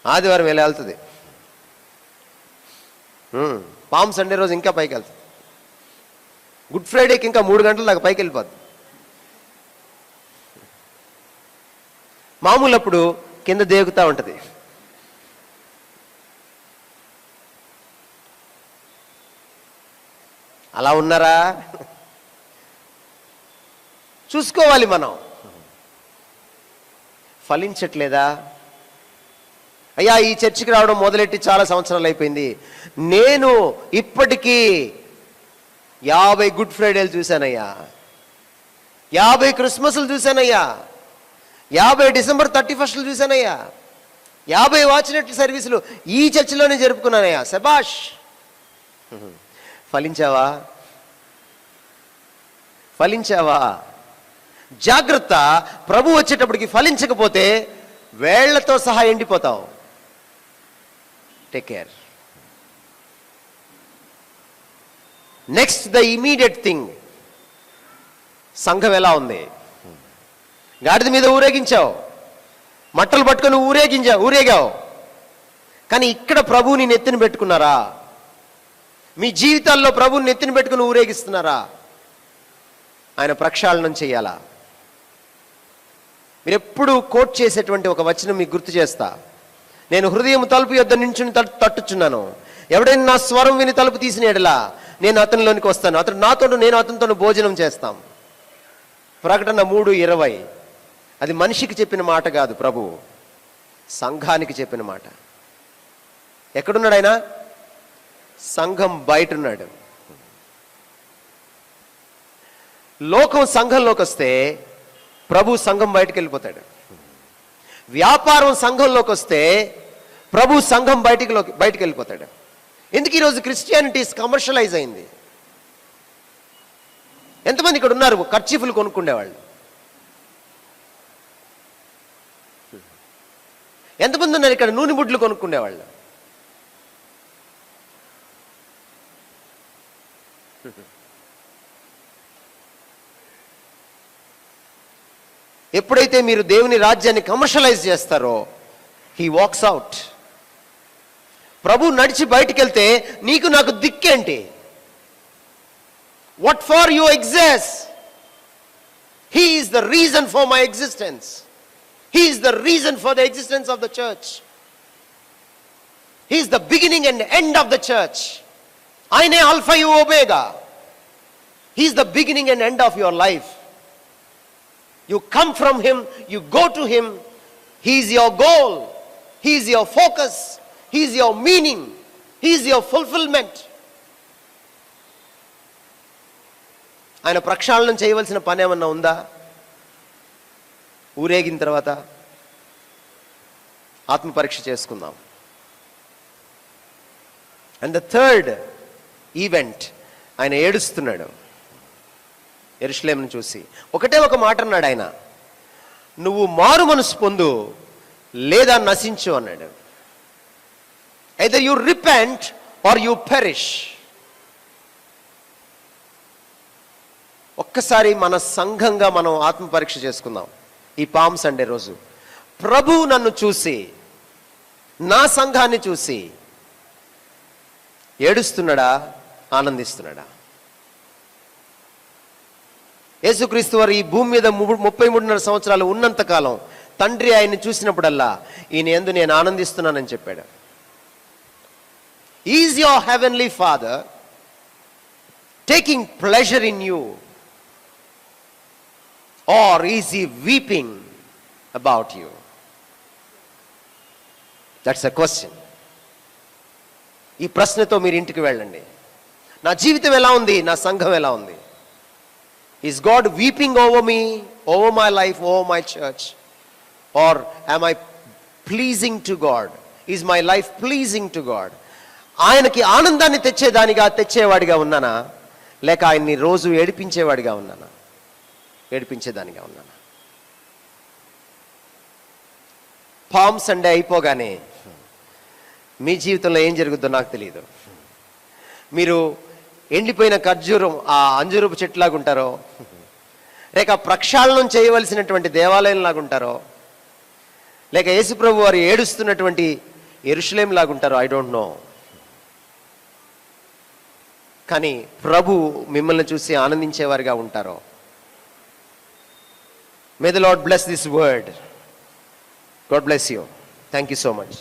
ఆదివారం ఎలా వెళ్తుంది, పామ్ సండే రోజు ఇంకా పైకి వెళ్తుంది, గుడ్ ఫ్రైడేకి ఇంకా 3 గంటల దాకా పైకి వెళ్ళిపోద్ది. మామూలు అప్పుడు కింద దేగుతూ ఉంటుంది. అలా ఉన్నారా? చూసుకోవాలి మనం. ఫలించట్లేదా? అయ్యా, ఈ చర్చికి రావడం మొదలెట్టి చాలా సంవత్సరాలు అయిపోయింది. నేను ఇప్పటికీ 50 గుడ్ ఫ్రైడేలు చూశానయ్యా, 50 క్రిస్మస్లు చూశానయ్యా, 50 డిసెంబర్ 31 చూశానయ్యా, 50 వాచ్నెట్ సర్వీసులు ఈ చర్చిలోనే జరుపుకున్నానయ్యా. శబాష్. ఫలించావా? ఫలించావా? జాగ్రత్త. ప్రభు వచ్చేటప్పటికి ఫలించకపోతే వేళ్లతో సహా ఎండిపోతావు. Take care. Next, the immediate thing. సంఘం ఎలా ఉంది? గాడిద మీద ఊరేగించావు, మట్టలు పట్టుకొని ఊరేగావు, కానీ ఇక్కడ ప్రభువుని నెత్తిన పెట్టుకున్నారా? మీ జీవితాల్లో ప్రభువుని నెత్తిన పెట్టుకుని ఊరేగిస్తున్నారా? ఆయన ప్రక్షాళనం చేయాలా? మీరు ఎప్పుడు కోట్ చేసేటువంటి ఒక వచనం మీకు గుర్తు చేస్తా. నేను హృదయం తలుపు యొద్ద నించుని తట్టుచున్నాను, ఎవడైనా నా స్వరం విని తలుపు తీసిన ఎడలా నేను అతనిలోనికి వస్తాను, అతడు నాతో, నేను అతనితో భోజనం చేస్తాం. ప్రకటన 3:20. అది మనిషికి చెప్పిన మాట కాదు, ప్రభు సంఘానికి చెప్పిన మాట. ఎక్కడున్నాడు ఆయన? సంఘం బయట ఉన్నాడు. లోకం సంఘంలోకి వస్తే ప్రభు సంఘం బయటకు వెళ్ళిపోతాడు. వ్యాపారం సంఘంలోకి వస్తే ప్రభు సంఘం బయటికి వెళ్ళిపోతాడు. ఎందుకు ఈరోజు క్రిస్టియానిటీ కమర్షియలైజ్ అయింది? ఎంతమంది ఇక్కడ ఉన్నారు కర్చీఫ్లు కొనుక్కుండేవాళ్ళు? ఎంతమంది ఉన్నారు ఇక్కడ నూనె బుడ్లు కొనుక్కుండేవాళ్ళు? ఎప్పుడైతే మీరు దేవుని రాజ్యాన్ని కమర్షియలైజ్ చేస్తారో హీ వాక్స్ అవుట్. ప్రభు నడిచి బయటికి వెళ్తే నీకు నాకు దిక్కేంటి? What for you exist? He is the reason for my existence. He is the reason for the existence of the church. He is the beginning and end of the church. ఆయనే ఆల్ఫా యు omega. He is the beginning and end of your life. You come from him, you go to him. He is your goal, he is your focus, he is your meaning, he is your fulfillment. ఆయన ప్రక్షాళనం చేయవలసిన పని ఏమన్నా ఉందా ఊరేగిన తర్వాత? ఆత్మ పరీక్ష చేసుకుందాం. అండ్ ద థర్డ్ ఈవెంట్, ఆయన ఏడుస్తున్నాడు యెరూషలేమును చూసి. ఒకటే ఒక మాట అన్నాడు ఆయన, నువ్వు మారు మనసు పొందు లేదా నశించు అన్నాడు. either you repent or you perish. ఒక్కసారి మన సంఘంగా మనం ఆత్మ పరీక్ష చేసుకుందాం ఈ పామ్ సండే రోజు. ప్రభు నన్ను చూసి, నా సంఘాన్ని చూసి ఏడుస్తున్నాడా, ఆనందిస్తున్నాడా? యేసుక్రీస్తు వారు ఈ భూమి మీద 33.5 సంవత్సరాలు ఉన్నంతకాలం తండ్రి ఆయన్ని చూసినప్పుడల్లా, ఈయన యందు నేను ఆనందిస్తున్నానని చెప్పాడు. Is your heavenly father taking pleasure in you, or is he weeping about you? That's a question. ఈ ప్రశ్నతో మీరు ఇంటికి వెళ్ళండి. నా జీవితం ఎలా ఉంది, నా సంఘం ఎలా ఉంది? Is God weeping over me, over my life, over my church? Or am I pleasing to God? Is my life pleasing to God? ఆయనకి ఆనందాన్ని తెచ్చేవాడిగా ఉన్నానా, లేక ఆయన్ని రోజు ఏడిపించేవాడిగా ఉన్నానా, ఏడిపించేదానిగా ఉన్నానా? పామ్ సండే అయిపోగానే మీ జీవితంలో ఏం జరుగుతుందో నాకు తెలియదు. మీరు ఎండిపోయిన ఖర్జూరం, ఆ అంజూరపు చెట్టులాగా ఉంటారో, లేక ప్రక్షాళనం చేయవలసినటువంటి దేవాలయం లాగా ఉంటారో, లేక యేసుప్రభు వారు ఏడుస్తున్నటువంటి యెరూషలేం లాగా ఉంటారో, ఐ డోంట్ నో. కానీ ప్రభు మిమ్మల్ని చూసి ఆనందించేవారిగా ఉంటారో. May the lord bless this word. God bless you. Thank you so much.